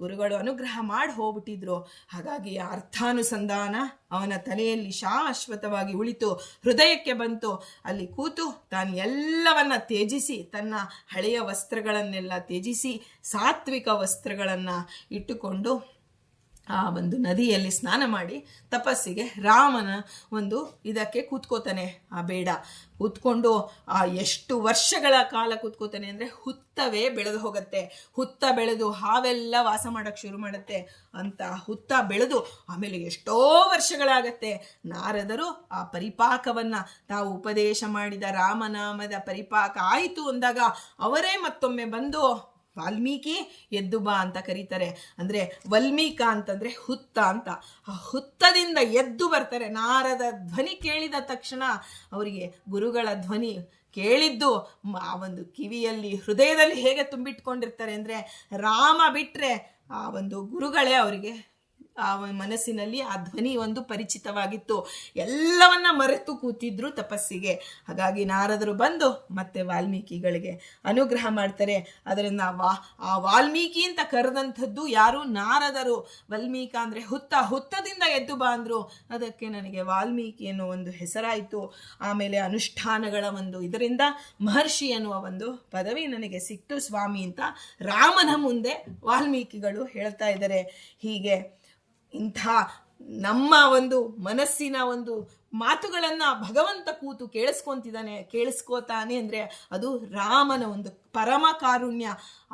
ಗುರುಗಳು ಅನುಗ್ರಹ ಮಾಡಿ ಹೋಗ್ಬಿಟ್ಟಿದ್ರು. ಹಾಗಾಗಿ ಆ ಅರ್ಥಾನುಸಂಧಾನ ಅವನ ತಲೆಯಲ್ಲಿ ಶಾಶ್ವತವಾಗಿ ಉಳಿತು, ಹೃದಯಕ್ಕೆ ಬಂತು. ಅಲ್ಲಿ ಕೂತು ತಾನು ಎಲ್ಲವನ್ನ ತ್ಯಜಿಸಿ, ತನ್ನ ಹಳೆಯ ವಸ್ತ್ರಗಳನ್ನೆಲ್ಲ ತ್ಯಜಿಸಿ ಸಾತ್ವಿಕ ವಸ್ತ್ರಗಳನ್ನು ಇಟ್ಟುಕೊಂಡು ಆ ಒಂದು ನದಿಯಲ್ಲಿ ಸ್ನಾನ ಮಾಡಿ ತಪಸ್ಸಿಗೆ ರಾಮನ ಒಂದು ಇದಕ್ಕೆ ಕೂತ್ಕೋತಾನೆ. ಆ ಬೇಡ ಕೂತ್ಕೊಂಡು ಆ ಎಷ್ಟು ವರ್ಷಗಳ ಕಾಲ ಕೂತ್ಕೋತಾನೆ ಅಂದರೆ ಹುತ್ತವೇ ಬೆಳೆದು ಹೋಗುತ್ತೆ. ಹುತ್ತ ಬೆಳೆದು ಹಾವೆಲ್ಲ ವಾಸ ಮಾಡಕ್ಕೆ ಶುರು ಮಾಡುತ್ತೆ. ಅಂತ ಹುತ್ತ ಬೆಳೆದು ಆಮೇಲೆ ಎಷ್ಟೋ ವರ್ಷಗಳಾಗತ್ತೆ. ನಾರದರು ಆ ಪರಿಪಾಕವನ್ನು ತಾವು ಉಪದೇಶ ಮಾಡಿದ ರಾಮನಾಮದ ಪರಿಪಾಕ ಆಯಿತು ಅಂದಾಗ ಅವರೇ ಮತ್ತೊಮ್ಮೆ ಬಂದು ವಾಲ್ಮೀಕಿ ಎದ್ದು ಬಾ ಅಂತ ಕರೀತಾರೆ. ಅಂದರೆ ವಲ್ಮೀಕ ಅಂತಂದರೆ ಹುತ್ತ ಅಂತ. ಆ ಹುತ್ತದಿಂದ ಎದ್ದು ಬರ್ತಾರೆ. ನಾರದ ಧ್ವನಿ ಕೇಳಿದ ತಕ್ಷಣ ಅವರಿಗೆ ಗುರುಗಳ ಧ್ವನಿ ಕೇಳಿದ್ದು ಆ ಒಂದು ಕಿವಿಯಲ್ಲಿ ಹೃದಯದಲ್ಲಿ ಹೇಗೆ ತುಂಬಿಟ್ಕೊಂಡಿರ್ತಾರೆ ಅಂದರೆ, ರಾಮ ಬಿಟ್ಟರೆ ಆ ಒಂದು ಗುರುಗಳೇ ಅವರಿಗೆ ಆ ಮನಸ್ಸಿನಲ್ಲಿ ಆ ಧ್ವನಿ ಒಂದು ಪರಿಚಿತವಾಗಿತ್ತು. ಎಲ್ಲವನ್ನ ಮರೆತು ಕೂತಿದ್ರು ತಪಸ್ಸಿಗೆ. ಹಾಗಾಗಿ ನಾರದರು ಬಂದು ಮತ್ತೆ ವಾಲ್ಮೀಕಿಗಳಿಗೆ ಅನುಗ್ರಹ ಮಾಡ್ತಾರೆ. ಅದರಿಂದ ಆ ವಾಲ್ಮೀಕಿ ಅಂತ ಕರೆದಂಥದ್ದು ಯಾರು? ನಾರದರು. ವಾಲ್ಮೀಕ ಅಂದರೆ ಹುತ್ತದಿಂದ ಎದ್ದು ಬಾ ಅಂದ್ರು. ಅದಕ್ಕೆ ನನಗೆ ವಾಲ್ಮೀಕಿ ಅನ್ನೋ ಒಂದು ಹೆಸರಾಯಿತು. ಆಮೇಲೆ ಅನುಷ್ಠಾನಗಳ ಒಂದು ಇದರಿಂದ ಮಹರ್ಷಿ ಎನ್ನುವ ಒಂದು ಪದವಿ ನನಗೆ ಸಿಕ್ತು ಸ್ವಾಮಿ ಅಂತ ರಾಮನ ಮುಂದೆ ವಾಲ್ಮೀಕಿಗಳು ಹೇಳ್ತಾ ಇದ್ದಾರೆ. ಹೀಗೆ ಇಂಥ ನಮ್ಮ ಒಂದು ಮನಸ್ಸಿನ ಒಂದು ಮಾತುಗಳನ್ನು ಭಗವಂತ ಕೂತು ಕೇಳಿಸ್ಕೋತಾನೆ ಅಂದರೆ ಅದು ರಾಮನ ಒಂದು ಪರಮ ಕಾರುಣ್ಯ,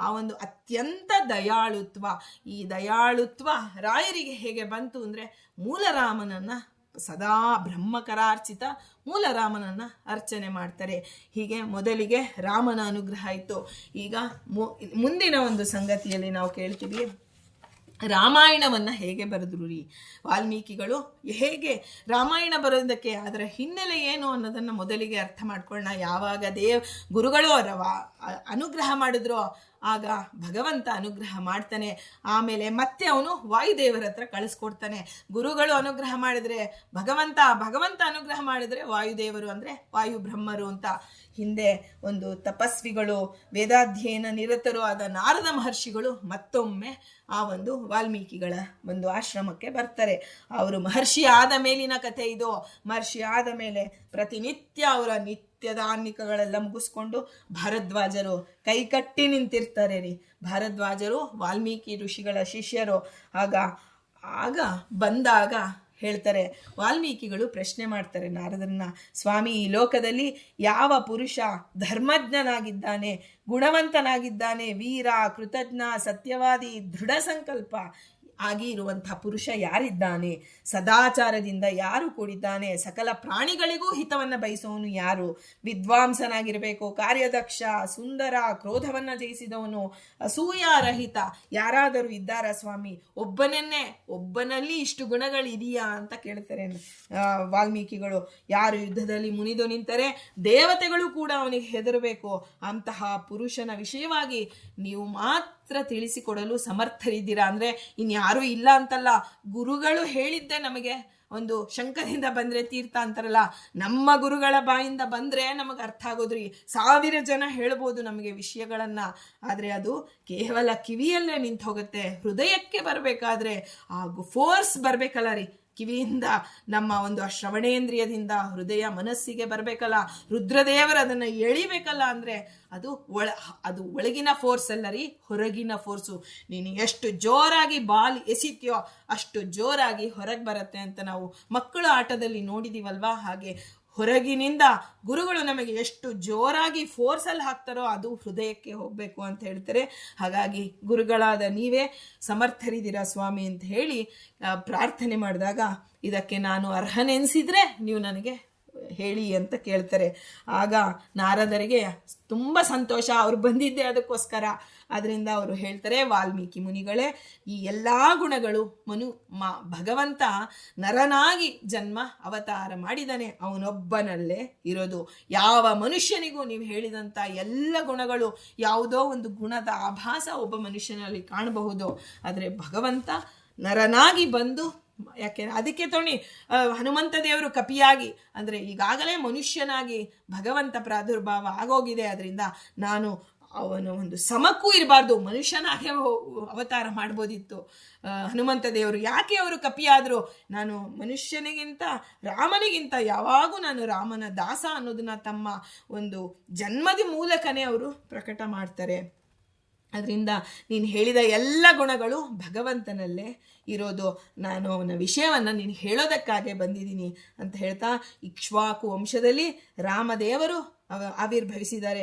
ಆ ಒಂದು ಅತ್ಯಂತ ದಯಾಳುತ್ವ. ಈ ದಯಾಳುತ್ವ ರಾಯರಿಗೆ ಹೇಗೆ ಬಂತು ಅಂದರೆ, ಮೂಲ ರಾಮನನ್ನು ಸದಾ ಬ್ರಹ್ಮಕರಾರ್ಚಿತ ಮೂಲ ರಾಮನನ್ನು ಅರ್ಚನೆ ಮಾಡ್ತಾರೆ. ಹೀಗೆ ಮೊದಲಿಗೆ ರಾಮನ ಅನುಗ್ರಹ ಆಯಿತು. ಈಗ ಮುಂದಿನ ಒಂದು ಸಂಗತಿಯಲ್ಲಿ ನಾವು ಕೇಳ್ತೀವಿ, ರಾಮಾಯಣವನ್ನು ಹೇಗೆ ಬರೆದ್ರು ರೀ ವಾಲ್ಮೀಕಿಗಳು? ಹೇಗೆ ರಾಮಾಯಣ ಬರೋದಕ್ಕೆ ಅದರ ಹಿನ್ನೆಲೆ ಏನು ಅನ್ನೋದನ್ನು ಮೊದಲಿಗೆ ಅರ್ಥ ಮಾಡ್ಕೊಳ್ಳೋಣ. ಯಾವಾಗ ಗುರುಗಳು ಅನುಗ್ರಹ ಮಾಡಿದ್ರೋ ಆಗ ಭಗವಂತ ಅನುಗ್ರಹ ಮಾಡ್ತಾನೆ. ಆಮೇಲೆ ಮತ್ತೆ ಅವನು ವಾಯುದೇವರ ಹತ್ರ ಕಳಿಸ್ಕೊಡ್ತಾನೆ. ಗುರುಗಳು ಅನುಗ್ರಹ ಮಾಡಿದರೆ ಭಗವಂತ ಅನುಗ್ರಹ ಮಾಡಿದರೆ ವಾಯುದೇವರು ಅಂದರೆ ವಾಯು ಬ್ರಹ್ಮರು ಅಂತ. ಹಿಂದೆ ಒಂದು ತಪಸ್ವಿಗಳು, ವೇದಾಧ್ಯಯನ ನಿರತರು ಆದ ನಾರದ ಮಹರ್ಷಿಗಳು ಮತ್ತೊಮ್ಮೆ ಆ ಒಂದು ವಾಲ್ಮೀಕಿಗಳ ಒಂದು ಆಶ್ರಮಕ್ಕೆ ಬರ್ತಾರೆ. ಅವರು ಮಹರ್ಷಿ ಆದ ಮೇಲಿನ ಕಥೆ ಇದು. ಮಹರ್ಷಿ ಆದ ಮೇಲೆ ಪ್ರತಿನಿತ್ಯ ಅವರ ನಿತ್ಯದಾನ್ನಿಕಗಳೆಲ್ಲ ಮುಗಿಸ್ಕೊಂಡು ಭಾರದ್ವಾಜರು ಕೈಕಟ್ಟಿ ನಿಂತಿರ್ತಾರೆ ರೀ. ಭಾರದ್ವಾಜರು ವಾಲ್ಮೀಕಿ ಋಷಿಗಳ ಶಿಷ್ಯರು. ಆಗ ಬಂದಾಗ ಹೇಳ್ತಾರೆ, ವಾಲ್ಮೀಕಿಗಳು ಪ್ರಶ್ನೆ ಮಾಡ್ತಾರೆ ನಾರದರನ್ನ, ಸ್ವಾಮಿ, ಈ ಲೋಕದಲ್ಲಿ ಯಾವ ಪುರುಷ ಧರ್ಮಜ್ಞನಾಗಿದ್ದಾನೆ, ಗುಣವಂತನಾಗಿದ್ದಾನೆ, ವೀರ, ಕೃತಜ್ಞ, ಸತ್ಯವಾದಿ, ದೃಢ ಸಂಕಲ್ಪ ಆಗಿ ಇರುವಂತಹ ಪುರುಷ ಯಾರಿದ್ದಾನೆ? ಸದಾಚಾರದಿಂದ ಯಾರು ಕೂಡಿದ್ದಾನೆ? ಸಕಲ ಪ್ರಾಣಿಗಳಿಗೂ ಹಿತವನ್ನು ಬಯಸೋನು ಯಾರು? ವಿದ್ವಾಂಸನಾಗಿರಬೇಕು, ಕಾರ್ಯದಕ್ಷ, ಸುಂದರ, ಕ್ರೋಧವನ್ನು ಜಯಿಸಿದವನು, ಅಸೂಯಾರಹಿತ ಯಾರಾದರೂ ಇದ್ದಾರಾ ಸ್ವಾಮಿ? ಒಬ್ಬನಲ್ಲಿ ಇಷ್ಟು ಗುಣಗಳಿದೆಯಾ ಅಂತ ಕೇಳ್ತಾರೆ ವಾಲ್ಮೀಕಿಗಳು. ಯಾರು ಯುದ್ಧದಲ್ಲಿ ಮುನಿದು ನಿಂತರೆ ದೇವತೆಗಳು ಕೂಡ ಅವನಿಗೆ ಹೆದರಬೇಕು, ಅಂತಹ ಪುರುಷನ ವಿಷಯವಾಗಿ ನೀವು ಮಾತ್ರ ತಿಳಿಸಿಕೊಡಲು ಸಮರ್ಥರಿದ್ದೀರಾ. ಅಂದರೆ ಇನ್ಯಾರೂ ಇಲ್ಲ ಅಂತಲ್ಲ, ಗುರುಗಳು ಹೇಳಿದ್ದೆ ನಮಗೆ ಒಂದು ಶಂಕದಿಂದ ಬಂದರೆ ತೀರ್ಥ ಅಂತಾರಲ್ಲ, ನಮ್ಮ ಗುರುಗಳ ಬಾಯಿಂದ ಬಂದರೆ ನಮಗೆ ಅರ್ಥ ಆಗೋದ್ರಿ. 1000 ಜನ ಹೇಳ್ಬೋದು ನಮಗೆ ವಿಷಯಗಳನ್ನು, ಆದರೆ ಅದು ಕೇವಲ ಕಿವಿಯಲ್ಲೇ ನಿಂತು ಹೋಗುತ್ತೆ. ಹೃದಯಕ್ಕೆ ಬರಬೇಕಾದ್ರೆ ಆ ಫೋರ್ಸ್ ಬರಬೇಕಲ್ಲ ರೀ. ಕಿವಿಯಿಂದ ನಮ್ಮ ಒಂದು ಶ್ರವಣೇಂದ್ರಿಯದಿಂದ ಹೃದಯ ಮನಸ್ಸಿಗೆ ಬರಬೇಕಲ್ಲ, ರುದ್ರದೇವರು ಅದನ್ನು ಎಳಿಬೇಕಲ್ಲ. ಅಂದರೆ ಅದು ಒಳಗಿನ ಫೋರ್ಸ್ ಅಲ್ಲ ರೀ, ಹೊರಗಿನ ಫೋರ್ಸು. ನೀನು ಎಷ್ಟು ಜೋರಾಗಿ ಬಾಲ್ ಎಸಿತ್ಯೋ ಅಷ್ಟು ಜೋರಾಗಿ ಹೊರಗೆ ಬರುತ್ತೆ ಅಂತ ನಾವು ಮಕ್ಕಳ ಆಟದಲ್ಲಿ ನೋಡಿದೀವಲ್ವಾ. ಹಾಗೆ ಹೊರಗಿನಿಂದ ಗುರುಗಳು ನಮಗೆ ಎಷ್ಟು ಜೋರಾಗಿ ಫೋರ್ಸಲ್ಲಿ ಹಾಕ್ತಾರೋ ಅದು ಹೃದಯಕ್ಕೆ ಹೋಗಬೇಕು ಅಂತ ಹೇಳ್ತಾರೆ. ಹಾಗಾಗಿ ಗುರುಗಳಾದ ನೀವೇ ಸಮರ್ಥರಿದ್ದೀರಾ ಸ್ವಾಮಿ ಅಂತ ಹೇಳಿ ಪ್ರಾರ್ಥನೆ ಮಾಡಿದಾಗ, ಇದಕ್ಕೆ ನಾನು ಅರ್ಹನೆನಿಸಿದರೆ ನೀವು ನನಗೆ ಹೇಳಿ ಅಂತ ಕೇಳ್ತಾರೆ. ಆಗ ನಾರದರಿಗೆ ತುಂಬ ಸಂತೋಷ, ಅವ್ರು ಬಂದಿದ್ದೆ ಅದಕ್ಕೋಸ್ಕರ. ಅದರಿಂದ ಅವರು ಹೇಳ್ತಾರೆ, ವಾಲ್ಮೀಕಿ ಮುನಿಗಳೇ, ಈ ಎಲ್ಲ ಗುಣಗಳು ಭಗವಂತ ನರನಾಗಿ ಜನ್ಮ ಅವತಾರ ಮಾಡಿದಾನೆ, ಅವನೊಬ್ಬನಲ್ಲೇ ಇರೋದು. ಯಾವ ಮನುಷ್ಯನಿಗೂ ನೀವು ಹೇಳಿದಂಥ ಎಲ್ಲ ಗುಣಗಳು, ಯಾವುದೋ ಒಂದು ಗುಣದ ಆಭಾಸ ಒಬ್ಬ ಮನುಷ್ಯನಲ್ಲಿ ಕಾಣಬಹುದು. ಆದರೆ ಭಗವಂತ ನರನಾಗಿ ಬಂದು, ಯಾಕೆ ಅದಕ್ಕೆ ಹನುಮಂತ ದೇವರು ಕಪಿಯಾಗಿ, ಅಂದರೆ ಈಗಾಗಲೇ ಮನುಷ್ಯನಾಗಿ ಭಗವಂತ ಪ್ರಾದುರ್ಭಾವ ಆಗೋಗಿದೆ. ಅದರಿಂದ ನಾನು ಅವನ ಒಂದು ಸಮಕ್ಕೂ ಇರಬಾರ್ದು, ಮನುಷ್ಯನಾಗೆ ಅವತಾರ ಮಾಡ್ಬೋದಿತ್ತು ಹನುಮಂತ ದೇವರು. ಯಾಕೆ ಅವರು ಕಪಿಯಾದರು? ನಾನು ಮನುಷ್ಯನಿಗಿಂತ ರಾಮನಿಗಿಂತ ಯಾವಾಗೂ ನಾನು ರಾಮನ ದಾಸ ಅನ್ನೋದನ್ನ ತಮ್ಮ ಒಂದು ಜನ್ಮದ ಮೂಲಕನೇ ಅವರು ಪ್ರಕಟ ಮಾಡ್ತಾರೆ. ಅದರಿಂದ ನೀನು ಹೇಳಿದ ಎಲ್ಲ ಗುಣಗಳು ಭಗವಂತನಲ್ಲೇ ಇರೋದು. ನಾನು ಅವನ ವಿಷಯವನ್ನು ನೀನು ಹೇಳೋದಕ್ಕಾಗೆ ಬಂದಿದ್ದೀನಿ ಅಂತ ಹೇಳ್ತಾ, ಇಕ್ಷ್ವಾಕು ವಂಶದಲ್ಲಿ ರಾಮದೇವರು ಆವಿರ್ಭವಿಸಿದ್ದಾರೆ.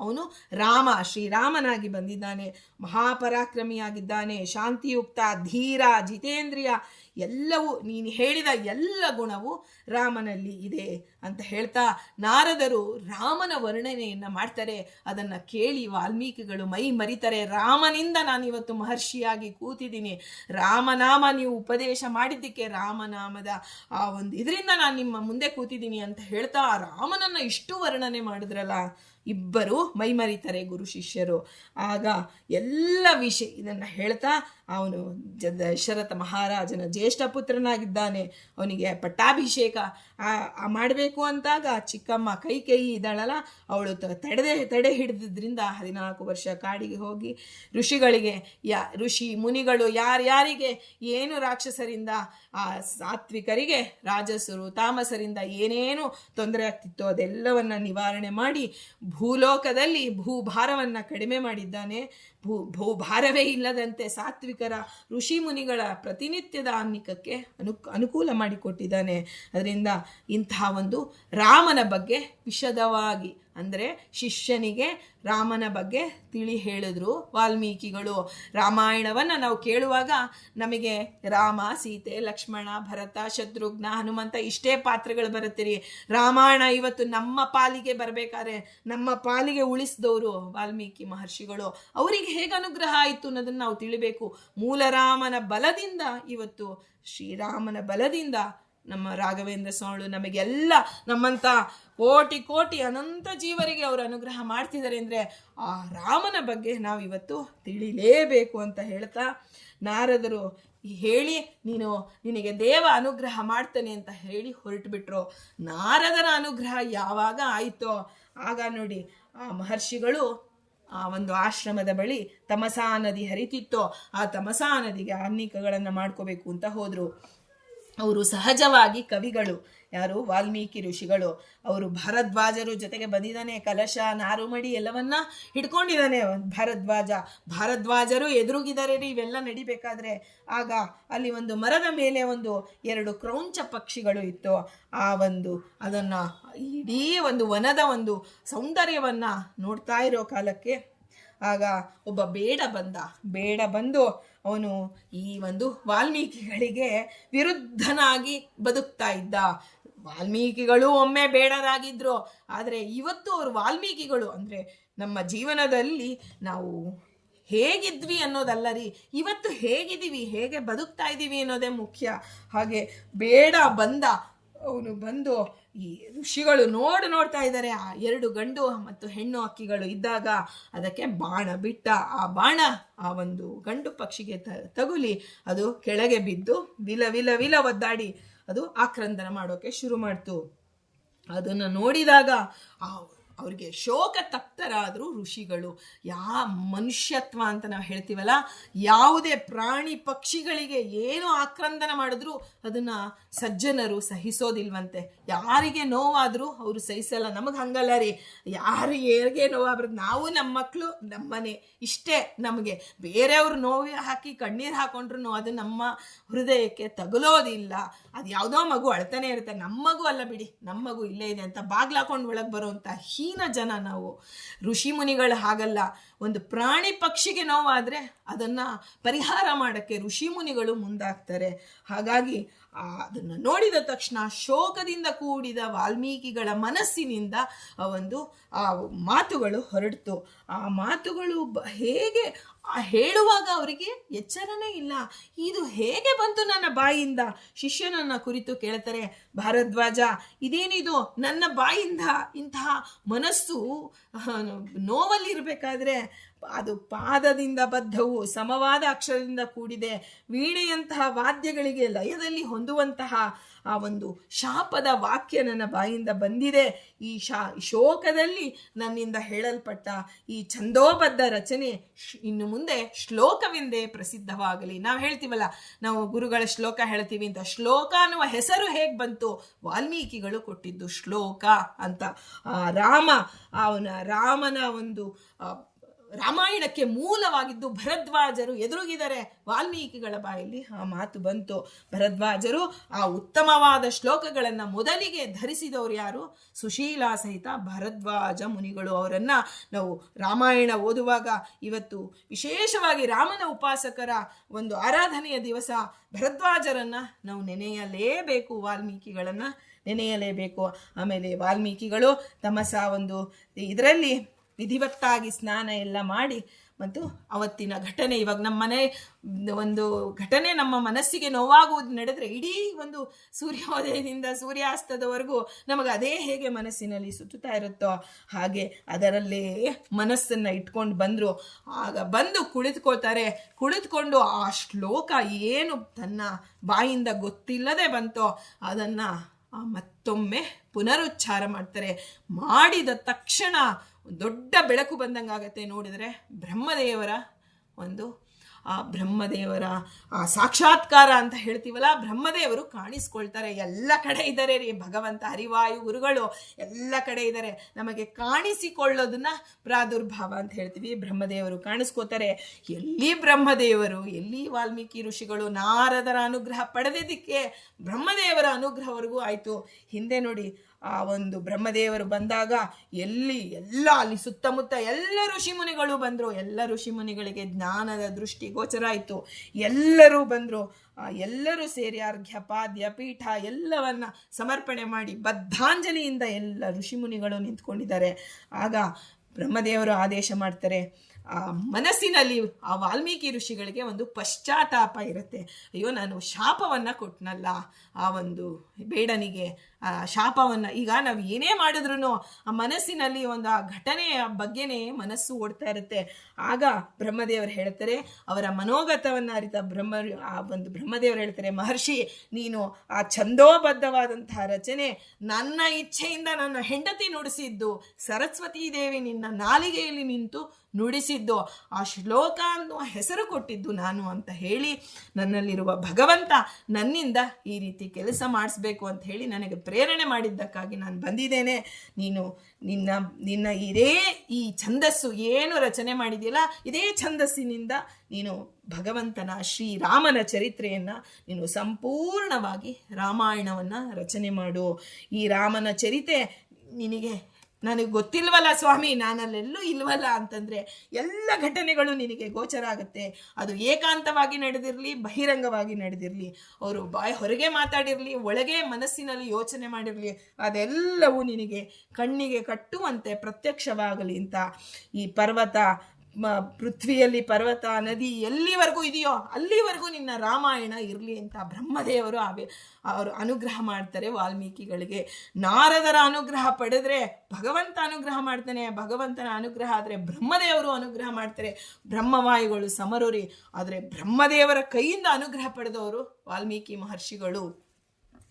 ಅವನು ರಾಮ, ಶ್ರೀರಾಮನಾಗಿ ಬಂದಿದ್ದಾನೆ. ಮಹಾಪರಾಕ್ರಮಿಯಾಗಿದ್ದಾನೆ, ಶಾಂತಿಯುಕ್ತ, ಧೀರ, ಜಿತೇಂದ್ರಿಯ, ಎಲ್ಲವೂ ನೀನು ಹೇಳಿದ ಎಲ್ಲ ಗುಣವು ರಾಮನಲ್ಲಿ ಇದೆ ಅಂತ ಹೇಳ್ತಾ, ನಾರದರು ರಾಮನ ವರ್ಣನೆಯನ್ನು ಮಾಡ್ತಾರೆ. ಅದನ್ನು ಕೇಳಿ ವಾಲ್ಮೀಕಿಗಳು ಮೈ ಮರಿತಾರೆ. ರಾಮನಿಂದ ನಾನಿವತ್ತು ಮಹರ್ಷಿಯಾಗಿ ಕೂತಿದ್ದೀನಿ, ರಾಮನಾಮ ನೀವು ಉಪದೇಶ ಮಾಡಿದ್ದಕ್ಕೆ ರಾಮನಾಮದ ಆ ಒಂದು ಇದರಿಂದ ನಾನು ನಿಮ್ಮ ಮುಂದೆ ಕೂತಿದ್ದೀನಿ ಅಂತ ಹೇಳ್ತಾ, ರಾಮನನ್ನು ಇಷ್ಟು ವರ್ಣನೆ ಮಾಡಿದ್ರಲ್ಲ, ಇಬ್ಬರು ಮೈಮರಿತಾರೆ ಗುರು ಶಿಷ್ಯರು. ಆಗ ಎಲ್ಲ ವಿಷಯ ಇದನ್ನು ಹೇಳ್ತಾ, ಅವನು ದಶರಥ ಮಹಾರಾಜನ ಜ್ಯೇಷ್ಠ ಪುತ್ರನಾಗಿದ್ದಾನೆ, ಅವನಿಗೆ ಪಟ್ಟಾಭಿಷೇಕ ಮಾಡಬೇಕು ಅಂತಾಗ ಚಿಕ್ಕಮ್ಮ ಕೈಕೇಯಿ ಇದ್ದಾಳಲ್ಲ, ಅವಳು ತಡೆ ಹಿಡಿದ್ರಿಂದ 14 ವರ್ಷ ಕಾಡಿಗೆ ಹೋಗಿ ಋಷಿಗಳಿಗೆ ಋಷಿ ಮುನಿಗಳು ಯಾರ್ಯಾರಿಗೆ ಏನು ರಾಕ್ಷಸರಿಂದ, ಆ ಸಾತ್ವಿಕರಿಗೆ ರಾಜಸರು ತಾಮಸರಿಂದ ಏನೇನು ತೊಂದರೆ ಆಗ್ತಿತ್ತೋ ಅದೆಲ್ಲವನ್ನ ನಿವಾರಣೆ ಮಾಡಿ ಭೂಲೋಕದಲ್ಲಿ ಭೂಭಾರವನ್ನು ಕಡಿಮೆ ಮಾಡಿದ್ದಾನೆ. ಭೂಭಾರವೇ ಇಲ್ಲದಂತೆ ಸಾತ್ವಿಕರ ಋಷಿ ಮುನಿಗಳ ಪ್ರತಿನಿತ್ಯದ ಅನ್ನಿಕಕ್ಕೆ ಅನುಕೂಲ ಮಾಡಿಕೊಟ್ಟಿದ್ದಾನೆ. ಅದರಿಂದ ಇಂತಹ ಒಂದು ರಾಮನ ಬಗ್ಗೆ ವಿಶದವಾಗಿ, ಅಂದರೆ ಶಿಷ್ಯನಿಗೆ ರಾಮನ ಬಗ್ಗೆ ತಿಳಿ ಹೇಳಿದ್ರು ವಾಲ್ಮೀಕಿಗಳು. ರಾಮಾಯಣವನ್ನು ನಾವು ಕೇಳುವಾಗ ನಮಗೆ ರಾಮ, ಸೀತೆ, ಲಕ್ಷ್ಮಣ, ಭರತ, ಶತ್ರುಘ್ನ, ಹನುಮಂತ ಇಷ್ಟೇ ಪಾತ್ರಗಳು ಬರುತ್ತೀರಿ. ರಾಮಾಯಣ ಇವತ್ತು ನಮ್ಮ ಪಾಲಿಗೆ ಬರಬೇಕಾದ್ರೆ ನಮ್ಮ ಪಾಲಿಗೆ ಉಳಿಸಿದವರು ವಾಲ್ಮೀಕಿ ಮಹರ್ಷಿಗಳು. ಅವರಿಗೆ ಹೇಗೆ ಅನುಗ್ರಹ ಆಯಿತು ಅನ್ನೋದನ್ನು ನಾವು ತಿಳಿಬೇಕು. ಮೂಲ ರಾಮನ ಬಲದಿಂದ, ಇವತ್ತು ಶ್ರೀರಾಮನ ಬಲದಿಂದ ನಮ್ಮ ರಾಘವೇಂದ್ರ ಸ್ವಾಮಿಗಳು ನಮಗೆಲ್ಲ ನಮ್ಮಂಥ ಕೋಟಿ ಕೋಟಿ ಅನಂತ ಜೀವರಿಗೆ ಅವರು ಅನುಗ್ರಹ ಮಾಡ್ತಿದ್ದಾರೆ. ಅಂದರೆ ಆ ರಾಮನ ಬಗ್ಗೆ ನಾವು ಇವತ್ತು ತಿಳಿಲೇಬೇಕು ಅಂತ ಹೇಳ್ತಾ, ನಾರದರು ಹೇಳಿ ನಿನಗೆ ದೇವ ಅನುಗ್ರಹ ಮಾಡ್ತಾನೆ ಅಂತ ಹೇಳಿ ಹೊರಟುಬಿಟ್ರು. ನಾರದರ ಅನುಗ್ರಹ ಯಾವಾಗ ಆಯಿತೋ ಆಗ ನೋಡಿ, ಆ ಮಹರ್ಷಿಗಳು ಆ ಒಂದು ಆಶ್ರಮದ ಬಳಿ ತಮಸಾ ನದಿ ಹರಿತಿತ್ತೋ, ಆ ತಮಸಾ ನದಿಗೆ ಅನ್ನಿಕಗಳನ್ನು ಮಾಡ್ಕೋಬೇಕು ಅಂತ ಹೋದರು. ಅವರು ಸಹಜವಾಗಿ ಕವಿಗಳು. ಯಾರು? ವಾಲ್ಮೀಕಿ ಋಷಿಗಳು. ಅವರು ಭಾರದ್ವಾಜರು ಜೊತೆಗೆ ಬಂದಿದ್ದಾನೆ. ಕಲಶ, ನಾರುಮಡಿ ಎಲ್ಲವನ್ನ ಹಿಡ್ಕೊಂಡಿದ್ದಾನೆ ಭಾರದ್ವಾಜರು ಎದುರುಗಿದ್ದಾರೆ ರೀ ಇವೆಲ್ಲ ನಡಿಬೇಕಾದ್ರೆ. ಆಗ ಅಲ್ಲಿ ಒಂದು ಮರದ ಮೇಲೆ 2 ಕ್ರೌಂಚ ಪಕ್ಷಿಗಳು ಇತ್ತು. ಅದನ್ನ ಇಡೀ ಒಂದು ವನದ ಒಂದು ಸೌಂದರ್ಯವನ್ನ ನೋಡ್ತಾ ಇರೋ ಕಾಲಕ್ಕೆ ಆಗ ಒಬ್ಬ ಬೇಡ ಬಂದು ಅವನು ಈ ಒಂದು ವಾಲ್ಮೀಕಿಗಳಿಗೆ ವಿರುದ್ಧನಾಗಿ ಬದುಕ್ತಾ ಇದ್ದ. ವಾಲ್ಮೀಕಿಗಳು ಒಮ್ಮೆ ಬೇಡರಾಗಿದ್ರು, ಆದರೆ ಇವತ್ತು ಅವರು ವಾಲ್ಮೀಕಿಗಳು. ಅಂದರೆ ನಮ್ಮ ಜೀವನದಲ್ಲಿ ನಾವು ಹೇಗಿದ್ವಿ ಅನ್ನೋದಲ್ಲ ರೀ, ಇವತ್ತು ಹೇಗಿದ್ದೀವಿ, ಹೇಗೆ ಬದುಕ್ತಾ ಇದ್ದೀವಿ ಅನ್ನೋದೇ ಮುಖ್ಯ. ಹಾಗೆ ಅವನು ಬಂದು ಈ ಋಷಿಗಳು ನೋಡ್ತಾ ಇದ್ದಾರೆ. ಆ 2 ಗಂಡು ಮತ್ತು ಹೆಣ್ಣು ಹಕ್ಕಿಗಳು ಇದ್ದಾಗ ಅದಕ್ಕೆ ಬಾಣ ಬಿಟ್ಟ. ಆ ಬಾಣ ಆ ಒಂದು ಗಂಡು ಪಕ್ಷಿಗೆ ತಗುಲಿ ಅದು ಕೆಳಗೆ ಬಿದ್ದು ವಿಲ ಒದ್ದಾಡಿ ಅದು ಆಕ್ರಂದನ ಮಾಡೋಕೆ ಶುರು ಮಾಡ್ತು. ಅದನ್ನು ನೋಡಿದಾಗ ಅವ್ರಿಗೆ ಶೋಕ ತಪ್ತರಾದ್ರು ಋಷಿಗಳು. ಮನುಷ್ಯತ್ವ ಅಂತ ನಾವು ಹೇಳ್ತೀವಲ್ಲ, ಯಾವುದೇ ಪ್ರಾಣಿ ಪಕ್ಷಿಗಳಿಗೆ ಏನು ಆಕ್ರಂದನ ಮಾಡಿದ್ರು ಅದನ್ನ ಸಜ್ಜನರು ಸಹಿಸೋದಿಲ್ವಂತೆ. ಯಾರಿಗೆ ನೋವಾದರೂ ಅವರು ಸಹಿಸಲ್ಲ. ನಮಗೆ ಹಂಗಲ್ಲ ರೀ, ಯಾರಿಗೆ ನೋವಾಗ್ಬಾರ್ದು, ನಾವು ನಮ್ಮ ಮಕ್ಕಳು ನಮ್ಮನೆ ಇಷ್ಟೇ. ನಮಗೆ ಬೇರೆಯವ್ರು ನೋವು ಹಾಕಿ ಕಣ್ಣೀರು ಹಾಕೊಂಡ್ರು ಅದು ನಮ್ಮ ಹೃದಯಕ್ಕೆ ತಗುಲೋದಿಲ್ಲ. ಅದು ಯಾವುದೋ ಮಗು ಅಳ್ತಾನೆ ಇರುತ್ತೆ, ನಮ್ಮ ಮಗು ಅಲ್ಲ ಬಿಡಿ, ನಮ್ಮ ಮಗು ಇಲ್ಲೇ ಇದೆ ಅಂತ ಬಾಗ್ಲಾಕೊಂಡು ಒಳಗೆ ಬರುವಂಥ ಹೀನ ಜನ ನಾವು. ಋಷಿ ಮುನಿಗಳು ಹಾಗಲ್ಲ. ಒಂದು ಪ್ರಾಣಿ ಪಕ್ಷಿಗೆ ನೋವಾದರೆ ಅದನ್ನು ಪರಿಹಾರ ಮಾಡೋಕ್ಕೆ ಋಷಿ ಮುನಿಗಳು ಮುಂದಾಗ್ತಾರೆ. ಹಾಗಾಗಿ ಅದನ್ನು ನೋಡಿದ ತಕ್ಷಣ ಶೋಕದಿಂದ ಕೂಡಿದ ವಾಲ್ಮೀಕಿಗಳ ಮನಸ್ಸಿನಿಂದ ಒಂದು ಆ ಮಾತುಗಳು ಹೊರಡ್ತು. ಆ ಮಾತುಗಳು ಹೇಗೆ ಹೇಳುವಾಗ ಅವರಿಗೆ ಎಚ್ಚರನೇ ಇಲ್ಲ, ಇದು ಹೇಗೆ ಬಂತು ನನ್ನ ಬಾಯಿಂದ? ಶಿಷ್ಯನನ್ನ ಕುರಿತು ಕೇಳ್ತಾರೆ, ಭಾರದ್ವಾಜ ಇದೇನಿದು, ನನ್ನ ಬಾಯಿಂದ ಇಂತಹ ಮನಸ್ಸು ನೋವಲ್ಲಿರಬೇಕಾದ್ರೆ ಅದು ಪಾದದಿಂದ ಬದ್ಧವು, ಸಮವಾದ ಅಕ್ಷರದಿಂದ ಕೂಡಿದೆ, ವೀಣೆಯಂತಹ ವಾದ್ಯಗಳಿಗೆ ಲಯದಲ್ಲಿ ಹೊಂದುವಂತಹ ಆ ಒಂದು ಶಾಪದ ವಾಕ್ಯ ನನ್ನ ಬಾಯಿಂದ ಬಂದಿದೆ. ಈ ಶೋಕದಲ್ಲಿ ನನ್ನಿಂದ ಹೇಳಲ್ಪಟ್ಟ ಈ ಛಂದೋಬದ್ಧ ರಚನೆ ಇನ್ನು ಮುಂದೆ ಶ್ಲೋಕವೆಂದೇ ಪ್ರಸಿದ್ಧವಾಗಲಿ. ನಾವು ಹೇಳ್ತೀವಲ್ಲ, ನಾವು ಗುರುಗಳ ಶ್ಲೋಕ ಹೇಳ್ತೀವಿ ಅಂತ, ಶ್ಲೋಕ ಅನ್ನುವ ಹೆಸರು ಹೇಗೆ ಬಂತು? ವಾಲ್ಮೀಕಿಗಳು ಕೊಟ್ಟಿದ್ದು ಶ್ಲೋಕ ಅಂತ. ರಾಮನ ಒಂದು ರಾಮಾಯಣಕ್ಕೆ ಮೂಲವಾಗಿದ್ದು ಭರದ್ವಾಜರು ಎದುರುಗಿದರೆ ವಾಲ್ಮೀಕಿಗಳ ಬಾಯಲ್ಲಿ ಆ ಮಾತು ಬಂತು. ಭರದ್ವಾಜರು ಆ ಉತ್ತಮವಾದ ಶ್ಲೋಕಗಳನ್ನು ಮೊದಲಿಗೆ ಧರಿಸಿದವರು ಯಾರು? ಸುಶೀಲಾ ಸಹಿತ ಭರದ್ವಾಜ ಮುನಿಗಳು. ಅವರನ್ನ ನಾವು ರಾಮಾಯಣ ಓದುವಾಗ ಇವತ್ತು ವಿಶೇಷವಾಗಿ ರಾಮನ ಉಪಾಸಕರ ಒಂದು ಆರಾಧನೆಯ ದಿವಸ ಭರದ್ವಾಜರನ್ನ ನಾವು ನೆನೆಯಲೇಬೇಕು, ವಾಲ್ಮೀಕಿಗಳನ್ನ ನೆನೆಯಲೇಬೇಕು. ಆಮೇಲೆ ವಾಲ್ಮೀಕಿಗಳು ತಮಸ ಒಂದು ಇದರಲ್ಲಿ ವಿಧಿವತ್ತಾಗಿ ಸ್ನಾನ ಎಲ್ಲ ಮಾಡಿ ಮತ್ತು ಅವತ್ತಿನ ಘಟನೆ, ಇವಾಗ ನಮ್ಮ ಮನೆ ಒಂದು ಘಟನೆ ನಮ್ಮ ಮನಸ್ಸಿಗೆ ನೋವಾಗುವುದು ನಡೆದರೆ ಇಡೀ ಒಂದು ಸೂರ್ಯೋದಯದಿಂದ ಸೂರ್ಯಾಸ್ತದವರೆಗೂ ನಮಗೆ ಅದೇ ಹೇಗೆ ಮನಸ್ಸಿನಲ್ಲಿ ಸುತ್ತುತ್ತಾ ಇರುತ್ತೋ ಹಾಗೆ ಅದರಲ್ಲೇ ಮನಸ್ಸನ್ನು ಇಟ್ಕೊಂಡು ಬಂದರು. ಆಗ ಬಂದು ಕುಳಿತುಕೊಂಡು ಆ ಶ್ಲೋಕ ಏನು ತನ್ನ ಬಾಯಿಂದ ಗೊತ್ತಿಲ್ಲದೆ ಬಂತೋ ಅದನ್ನು ಮತ್ತೊಮ್ಮೆ ಪುನರುಚ್ಚಾರ ಮಾಡ್ತಾರೆ. ಮಾಡಿದ ತಕ್ಷಣ ದೊಡ್ಡ ಬೆಳಕು ಬಂದಂಗಾಗತ್ತೆ. ನೋಡಿದರೆ ಬ್ರಹ್ಮದೇವರ ಆ ಸಾಕ್ಷಾತ್ಕಾರ ಅಂತ ಹೇಳ್ತೀವಲ್ಲ, ಬ್ರಹ್ಮದೇವರು ಕಾಣಿಸ್ಕೊಳ್ತಾರೆ. ಎಲ್ಲ ಕಡೆ ಇದ್ದಾರೆ ರೀ ಭಗವಂತ, ಹರಿವಾಯು ಗುರುಗಳು ಎಲ್ಲ ಕಡೆ ಇದ್ದಾರೆ. ನಮಗೆ ಕಾಣಿಸಿಕೊಳ್ಳೋದನ್ನ ಪ್ರಾದುರ್ಭಾವ ಅಂತ ಹೇಳ್ತೀವಿ. ಬ್ರಹ್ಮದೇವರು ಕಾಣಿಸ್ಕೋತಾರೆ. ಎಲ್ಲಿ ಬ್ರಹ್ಮದೇವರು, ಎಲ್ಲಿ ವಾಲ್ಮೀಕಿ ಋಷಿಗಳು? ನಾರದರ ಅನುಗ್ರಹ ಪಡೆದಿದ್ದಕ್ಕೆ ಬ್ರಹ್ಮದೇವರ ಅನುಗ್ರಹವರೆಗೂ ಆಯಿತು. ಹಿಂದೆ ನೋಡಿ, ಆ ಒಂದು ಬ್ರಹ್ಮದೇವರು ಬಂದಾಗ ಅಲ್ಲಿ ಸುತ್ತಮುತ್ತ ಎಲ್ಲ ಋಷಿಮುನಿಗಳು ಬಂದರು. ಎಲ್ಲ ಋಷಿಮುನಿಗಳಿಗೆ ಜ್ಞಾನದ ದೃಷ್ಟಿ ಗೋಚರ ಆಯಿತು. ಎಲ್ಲರೂ ಬಂದರು. ಎಲ್ಲರೂ ಸೇರಿ ಅರ್ಘ್ಯ ಪಾದ್ಯ ಪೀಠ ಎಲ್ಲವನ್ನ ಸಮರ್ಪಣೆ ಮಾಡಿ ಬದ್ಧಾಂಜಲಿಯಿಂದ ಎಲ್ಲ ಋಷಿಮುನಿಗಳು ನಿಂತ್ಕೊಂಡಿದ್ದಾರೆ. ಆಗ ಬ್ರಹ್ಮದೇವರು ಆದೇಶ ಮಾಡ್ತಾರೆ. ಆ ಮನಸ್ಸಿನಲ್ಲಿ ಆ ವಾಲ್ಮೀಕಿ ಋಷಿಗಳಿಗೆ ಒಂದು ಪಶ್ಚಾತ್ತಾಪ ಇರುತ್ತೆ. ಅಯ್ಯೋ, ನಾನು ಶಾಪವನ್ನು ಕೊಟ್ಟನಲ್ಲ ಆ ಒಂದು ಬೇಡನಿಗೆ, ಆ ಶಾಪವನ್ನು. ಈಗ ನಾವು ಏನೇ ಮಾಡಿದ್ರು ಆ ಮನಸ್ಸಿನಲ್ಲಿ ಒಂದು ಆ ಘಟನೆಯ ಬಗ್ಗೆನೇ ಮನಸ್ಸು ಓಡ್ತಾ ಇರುತ್ತೆ. ಆಗ ಬ್ರಹ್ಮದೇವರು ಹೇಳ್ತಾರೆ, ಅವರ ಮನೋಗತವನ್ನು ಅರಿತ ಬ್ರಹ್ಮದೇವರು ಹೇಳ್ತಾರೆ, ಮಹರ್ಷಿ, ನೀನು ಆ ಛಂದೋಬದ್ಧವಾದಂತಹ ರಚನೆ ನನ್ನ ಇಚ್ಛೆಯಿಂದ ನನ್ನ ಹೆಂಡತಿ ನುಡಿಸಿದ್ದು, ಸರಸ್ವತೀ ದೇವಿ ನಿನ್ನ ನಾಲಿಗೆಯಲ್ಲಿ ನಿಂತು ನುಡಿಸಿದ್ದು, ಆ ಶ್ಲೋಕ ಅನ್ನುವ ಹೆಸರು ಕೊಟ್ಟಿದ್ದು ನಾನು ಅಂತ ಹೇಳಿ, ನನ್ನಲ್ಲಿರುವ ಭಗವಂತ ನನ್ನಿಂದ ಈ ರೀತಿ ಕೆಲಸ ಮಾಡಿಸ್ಬೇಕು ಅಂತ ಹೇಳಿ ನನಗೆ ಪ್ರೇರಣೆ ಮಾಡಿದ್ದಕ್ಕಾಗಿ ನಾನು ಬಂದಿದ್ದೇನೆ. ನೀನು ನಿನ್ನ ಈ ಛಂದಸ್ಸು ಏನು ರಚನೆ ಮಾಡಿದೆಯಲ್ಲ, ಇದೇ ಛಂದಸ್ಸಿನಿಂದ ನೀನು ಭಗವಂತನ ಶ್ರೀರಾಮನ ಚರಿತ್ರೆಯನ್ನು ನೀನು ಸಂಪೂರ್ಣವಾಗಿ ರಾಮಾಯಣವನ್ನು ರಚನೆ ಮಾಡು. ಈ ರಾಮನ ಚರಿತೆ ನನಗೆ ಗೊತ್ತಿಲ್ವಲ್ಲ ಸ್ವಾಮಿ, ನಾನಲ್ಲೆಲ್ಲೂ ಇಲ್ವಲ್ಲ ಅಂತಂದರೆ ಎಲ್ಲ ಘಟನೆಗಳು ನಿನಗೆ ಗೋಚರ ಆಗುತ್ತೆ. ಅದು ಏಕಾಂತವಾಗಿ ನಡೆದಿರಲಿ, ಬಹಿರಂಗವಾಗಿ ನಡೆದಿರಲಿ, ಅವರು ಹೊರಗೆ ಮಾತಾಡಿರಲಿ, ಒಳಗೆ ಮನಸ್ಸಿನಲ್ಲಿ ಯೋಚನೆ ಮಾಡಿರಲಿ, ಅದೆಲ್ಲವೂ ನಿನಗೆ ಕಣ್ಣಿಗೆ ಕಟ್ಟುವಂತೆ ಪ್ರತ್ಯಕ್ಷವಾಗಲಿ ಅಂತ ಈ ಪೃಥ್ವಿಯಲ್ಲಿ ಪರ್ವತ, ನದಿ ಎಲ್ಲಿವರೆಗೂ ಇದೆಯೋ ಅಲ್ಲಿವರೆಗೂ ನಿನ್ನ ರಾಮಾಯಣ ಇರಲಿ ಅಂತ ಬ್ರಹ್ಮದೇವರು ಅವರು ಅನುಗ್ರಹ ಮಾಡ್ತಾರೆ ವಾಲ್ಮೀಕಿಗಳಿಗೆ. ನಾರದರ ಅನುಗ್ರಹ ಪಡೆದ್ರೆ ಭಗವಂತ ಅನುಗ್ರಹ ಮಾಡ್ತಾನೆ, ಭಗವಂತನ ಅನುಗ್ರಹ ಆದರೆ ಬ್ರಹ್ಮದೇವರು ಅನುಗ್ರಹ ಮಾಡ್ತಾರೆ. ಬ್ರಹ್ಮವಾಯುಗಳು ಸಮರುರಿ, ಆದರೆ ಬ್ರಹ್ಮದೇವರ ಕೈಯಿಂದ ಅನುಗ್ರಹ ಪಡೆದವರು ವಾಲ್ಮೀಕಿ ಮಹರ್ಷಿಗಳು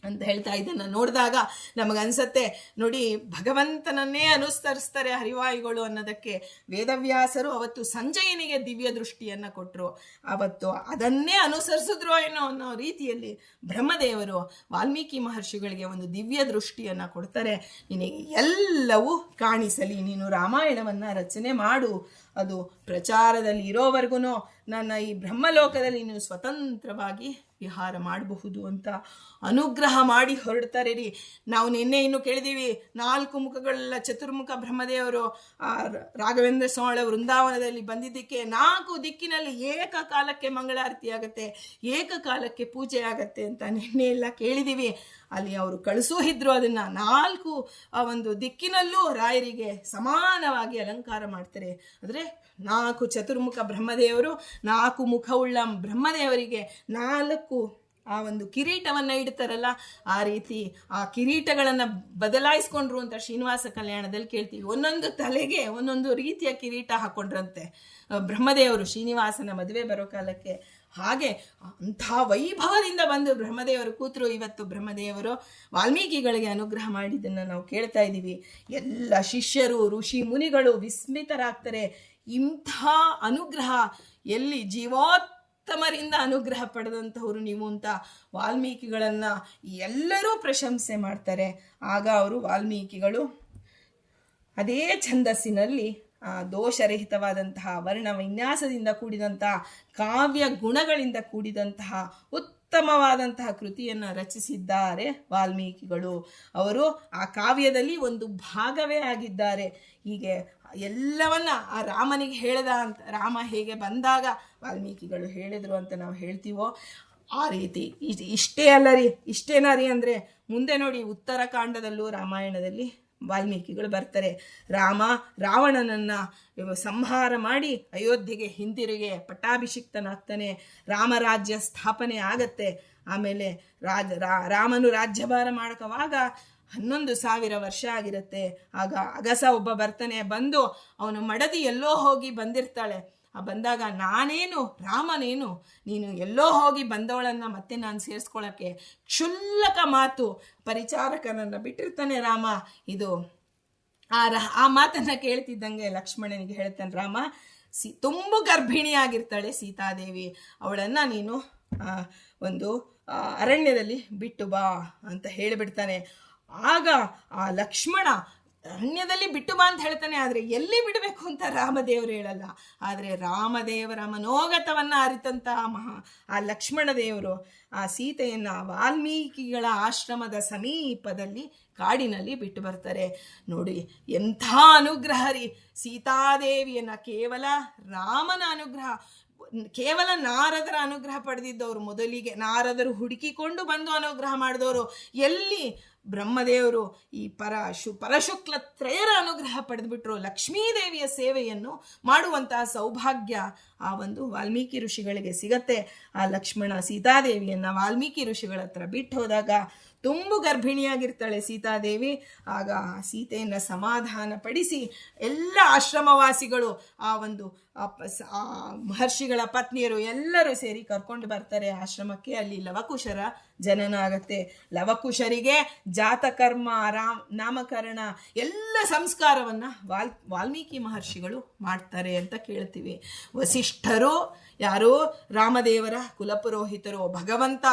ಅಂತ ಹೇಳ್ತಾ. ಇದನ್ನು ನೋಡಿದಾಗ ನಮಗನ್ಸತ್ತೆ ನೋಡಿ, ಭಗವಂತನನ್ನೇ ಅನುಸರಿಸ್ತಾರೆ ಹರಿವಾಯುಗಳು ಅನ್ನೋದಕ್ಕೆ ವೇದವ್ಯಾಸರು ಅವತ್ತು ಸಂಜಯನಿಗೆ ದಿವ್ಯ ದೃಷ್ಟಿಯನ್ನು ಕೊಟ್ಟರು. ಅವತ್ತು ಅದನ್ನೇ ಅನುಸರಿಸಿದ್ರು ಅನ್ನೋ ರೀತಿಯಲ್ಲಿ ಬ್ರಹ್ಮದೇವರು ವಾಲ್ಮೀಕಿ ಮಹರ್ಷಿಗಳಿಗೆ ಒಂದು ದಿವ್ಯ ದೃಷ್ಟಿಯನ್ನು ಕೊಡ್ತಾರೆ. ನಿನಗೆ ಎಲ್ಲವೂ ಕಾಣಿಸಲಿ, ನೀನು ರಾಮಾಯಣವನ್ನು ರಚನೆ ಮಾಡು, ಅದು ಪ್ರಚಾರದಲ್ಲಿ ಇರೋವರೆಗೂ ನನ್ನ ಈ ಬ್ರಹ್ಮಲೋಕದಲ್ಲಿ ನೀನು ಸ್ವತಂತ್ರವಾಗಿ ವಿಹಾರ ಮಾಡಬಹುದು ಅಂತ ಅನುಗ್ರಹ ಮಾಡಿ ಹೊರಡ್ತಾರೆ ರೀ. ನಾವು ನಿನ್ನೆ ಇನ್ನು ಕೇಳಿದೀವಿ, 4 ಮುಖಗಳೆಲ್ಲ ಚತುರ್ಮುಖ ಬ್ರಹ್ಮದೇವರು ರಾಘವೇಂದ್ರ ಸ್ವಾಮಿ ವೃಂದಾವನದಲ್ಲಿ ಬಂದಿದ್ದಕ್ಕೆ 4 ದಿಕ್ಕಿನಲ್ಲಿ ಏಕಕಾಲಕ್ಕೆ ಮಂಗಳಾರತಿ ಆಗತ್ತೆ, ಏಕಕಾಲಕ್ಕೆ ಪೂಜೆ ಆಗತ್ತೆ ಅಂತ ನಿನ್ನೆ ಎಲ್ಲ ಕೇಳಿದೀವಿ. ಅಲ್ಲಿ ಅವರು ಕಳಿಸೋಹಿದ್ರು ಅದನ್ನ 4 ಒಂದು ದಿಕ್ಕಿನಲ್ಲೂ ರಾಯರಿಗೆ ಸಮಾನವಾಗಿ ಅಲಂಕಾರ ಮಾಡ್ತಾರೆ. ಅಂದರೆ 4 ಚತುರ್ಮುಖ ಬ್ರಹ್ಮದೇವರು, 4 ಮುಖವುಳ್ಳ ಬ್ರಹ್ಮದೇವರಿಗೆ 4 ಆ ಒಂದು ಕಿರೀಟವನ್ನು ಇಡ್ತಾರಲ್ಲ, ಆ ರೀತಿ ಆ ಕಿರೀಟಗಳನ್ನು ಬದಲಾಯಿಸ್ಕೊಂಡ್ರು ಅಂತ ಶ್ರೀನಿವಾಸ ಕಲ್ಯಾಣದಲ್ಲಿ ಕೇಳ್ತೀವಿ. ಒಂದೊಂದು ತಲೆಗೆ ಒಂದೊಂದು ರೀತಿಯ ಕಿರೀಟ ಹಾಕೊಂಡ್ರಂತೆ ಬ್ರಹ್ಮದೇವರು ಶ್ರೀನಿವಾಸನ ಮದುವೆ ಬರೋ ಕಾಲಕ್ಕೆ. ಹಾಗೆ ಅಂಥ ವೈಭವದಿಂದ ಬಂದು ಬ್ರಹ್ಮದೇವರು ಕೂತರು. ಇವತ್ತು ಬ್ರಹ್ಮದೇವರು ವಾಲ್ಮೀಕಿಗಳಿಗೆ ಅನುಗ್ರಹ ಮಾಡಿದ್ದನ್ನು ನಾವು ಕೇಳ್ತಾ ಇದ್ದೀವಿ. ಎಲ್ಲ ಶಿಷ್ಯರು ಋಷಿ ಮುನಿಗಳು ವಿಸ್ಮಿತರಾಗ್ತಾರೆ. ಇಂಥ ಅನುಗ್ರಹ ಎಲ್ಲಿ ಜೀವೋತ್ತಮರಿಂದ ಅನುಗ್ರಹ ಪಡೆದಂಥವ್ರು ನೀವು ಅಂತ ವಾಲ್ಮೀಕಿಗಳನ್ನು ಎಲ್ಲರೂ ಪ್ರಶಂಸೆ ಮಾಡ್ತಾರೆ. ಆಗ ಅವರು ವಾಲ್ಮೀಕಿಗಳು ಅದೇ ಛಂದಸ್ಸಿನಲ್ಲಿ ದೋಷರಹಿತವಾದಂತಹ ವರ್ಣ ವಿನ್ಯಾಸದಿಂದ ಕೂಡಿದಂತಹ ಕಾವ್ಯ ಗುಣಗಳಿಂದ ಕೂಡಿದಂತಹ ಉತ್ತಮವಾದಂತಹ ಕೃತಿಯನ್ನು ರಚಿಸಿದ್ದಾರೆ ವಾಲ್ಮೀಕಿಗಳು. ಅವರು ಆ ಕಾವ್ಯದಲ್ಲಿ ಒಂದು ಭಾಗವೇ ಆಗಿದ್ದಾರೆ. ಹೀಗೆ ಎಲ್ಲವನ್ನ ಆ ರಾಮನಿಗೆ ಹೇಳ್ದ ಅಂತ, ರಾಮ ಹೇಗೆ ಬಂದಾಗ ವಾಲ್ಮೀಕಿಗಳು ಹೇಳಿದ್ರು ಅಂತ ನಾವು ಹೇಳ್ತೀವೋ ಆ ರೀತಿ ಇಷ್ಟೇನಾ ರೀ ಅಂದರೆ ಮುಂದೆ ನೋಡಿ ಉತ್ತರಕಾಂಡದಲ್ಲೂ ರಾಮಾಯಣದಲ್ಲಿ ವಾಲ್ಮೀಕಿಗಳು ಬರ್ತಾರೆ. ರಾವಣನನ್ನು ಸಂಹಾರ ಮಾಡಿ ಅಯೋಧ್ಯೆಗೆ ಹಿಂದಿರುಗಿ ಪಟ್ಟಾಭಿಷಿಕ್ತನಾಗ್ತಾನೆ. ರಾಮರಾಜ್ಯ ಸ್ಥಾಪನೆ ಆಗತ್ತೆ. ಆಮೇಲೆ ರಾಮನು ರಾಜ್ಯಭಾರ ಮಾಡಕವಾಗ 11,000 ವರ್ಷ ಆಗಿರುತ್ತೆ. ಆಗ ಅಗಸ ಒಬ್ಬ ಬರ್ತಾನೆ. ಬಂದು ಅವನು ಮಡದಿ ಎಲ್ಲೋ ಹೋಗಿ ಬಂದಿರ್ತಾಳೆ. ಬಂದಾಗ ನಾನೇನು ರಾಮನೇನು, ನೀನು ಎಲ್ಲೋ ಹೋಗಿ ಬಂದವಳನ್ನು ಮತ್ತೆ ನಾನು ಸೇರಿಸ್ಕೊಳ್ಳೋಕ್ಕೆ ಕ್ಷುಲ್ಲಕ ಮಾತು, ಪರಿಚಾರಕನನ್ನು ಬಿಟ್ಟಿರ್ತಾನೆ ರಾಮ. ಇದು ಆ ಮಾತನ್ನು ಕೇಳ್ತಿದ್ದಂಗೆ ಲಕ್ಷ್ಮಣನಿಗೆ ಹೇಳ್ತಾನೆ ರಾಮ, ತುಂಬ ಗರ್ಭಿಣಿಯಾಗಿರ್ತಾಳೆ ಸೀತಾದೇವಿ, ಅವಳನ್ನು ನೀನು ಒಂದು ಅರಣ್ಯದಲ್ಲಿ ಬಿಟ್ಟು ಬಾ ಅಂತ ಹೇಳಿಬಿಡ್ತಾನೆ. ಆಗ ಆ ಲಕ್ಷ್ಮಣ ಅರಣ್ಯದಲ್ಲಿ ಬಿಟ್ಟು ಬಾ ಅಂತ ಹೇಳ್ತಾನೆ. ಆದರೆ ಎಲ್ಲಿ ಬಿಡಬೇಕು ಅಂತ ರಾಮದೇವರು ಹೇಳಲ್ಲ. ಆದರೆ ರಾಮದೇವರ ಮನೋಗತವನ್ನು ಅರಿತಂತಹ ಆ ಲಕ್ಷ್ಮಣ ದೇವರು ಆ ಸೀತೆಯನ್ನು ವಾಲ್ಮೀಕಿಗಳ ಆಶ್ರಮದ ಸಮೀಪದಲ್ಲಿ ಕಾಡಿನಲ್ಲಿ ಬಿಟ್ಟು ಬರ್ತಾರೆ. ನೋಡಿ ಎಂಥ ಅನುಗ್ರಹ ರೀ. ಸೀತಾದೇವಿಯನ್ನು ಕೇವಲ ರಾಮನ ಅನುಗ್ರಹ, ಕೇವಲ ನಾರದರ ಅನುಗ್ರಹ ಪಡೆದಿದ್ದವರು, ಮೊದಲಿಗೆ ನಾರದರು ಹುಡುಕಿಕೊಂಡು ಬಂದು ಅನುಗ್ರಹ ಮಾಡಿದವರು. ಎಲ್ಲಿ ಬ್ರಹ್ಮದೇವರು ಈ ಪರಶುಕ್ಲ ತ್ರಯರ ಅನುಗ್ರಹ ಪಡೆದುಬಿಟ್ರು. ಲಕ್ಷ್ಮೀದೇವಿಯ ಸೇವೆಯನ್ನು ಮಾಡುವಂತಹ ಸೌಭಾಗ್ಯ ಆ ಒಂದು ವಾಲ್ಮೀಕಿ ಋಷಿಗಳಿಗೆ ಸಿಗತ್ತೆ. ಆ ಲಕ್ಷ್ಮಣ ಸೀತಾದೇವಿಯನ್ನು ವಾಲ್ಮೀಕಿ ಋಷಿಗಳ ಹತ್ರ ಬಿಟ್ಟು ಹೋದಾಗ ತುಂಬ ಗರ್ಭಿಣಿಯಾಗಿರ್ತಾಳೆ ಸೀತಾದೇವಿ. ಆಗ ಸೀತೆಯನ್ನು ಸಮಾಧಾನ ಪಡಿಸಿ ಎಲ್ಲ ಆಶ್ರಮವಾಸಿಗಳು ಆ ಒಂದು ಮಹರ್ಷಿಗಳ ಪತ್ನಿಯರು ಎಲ್ಲರೂ ಸೇರಿ ಕರ್ಕೊಂಡು ಬರ್ತಾರೆ ಆಶ್ರಮಕ್ಕೆ. ಅಲ್ಲಿ ಲವಕುಶರ ಜನನ ಆಗತ್ತೆ. ಲವಕುಶರಿಗೆ ಜಾತಕರ್ಮ, ನಾಮಕರಣ ಎಲ್ಲ ಸಂಸ್ಕಾರವನ್ನು ವಾಲ್ಮೀಕಿ ಮಹರ್ಷಿಗಳು ಮಾಡ್ತಾರೆ ಅಂತ ಕೇಳ್ತೀವಿ. ವಸಿಷ್ಠರು ಯಾರು? ರಾಮದೇವರ ಕುಲಪುರೋಹಿತರು. ಭಗವಂತ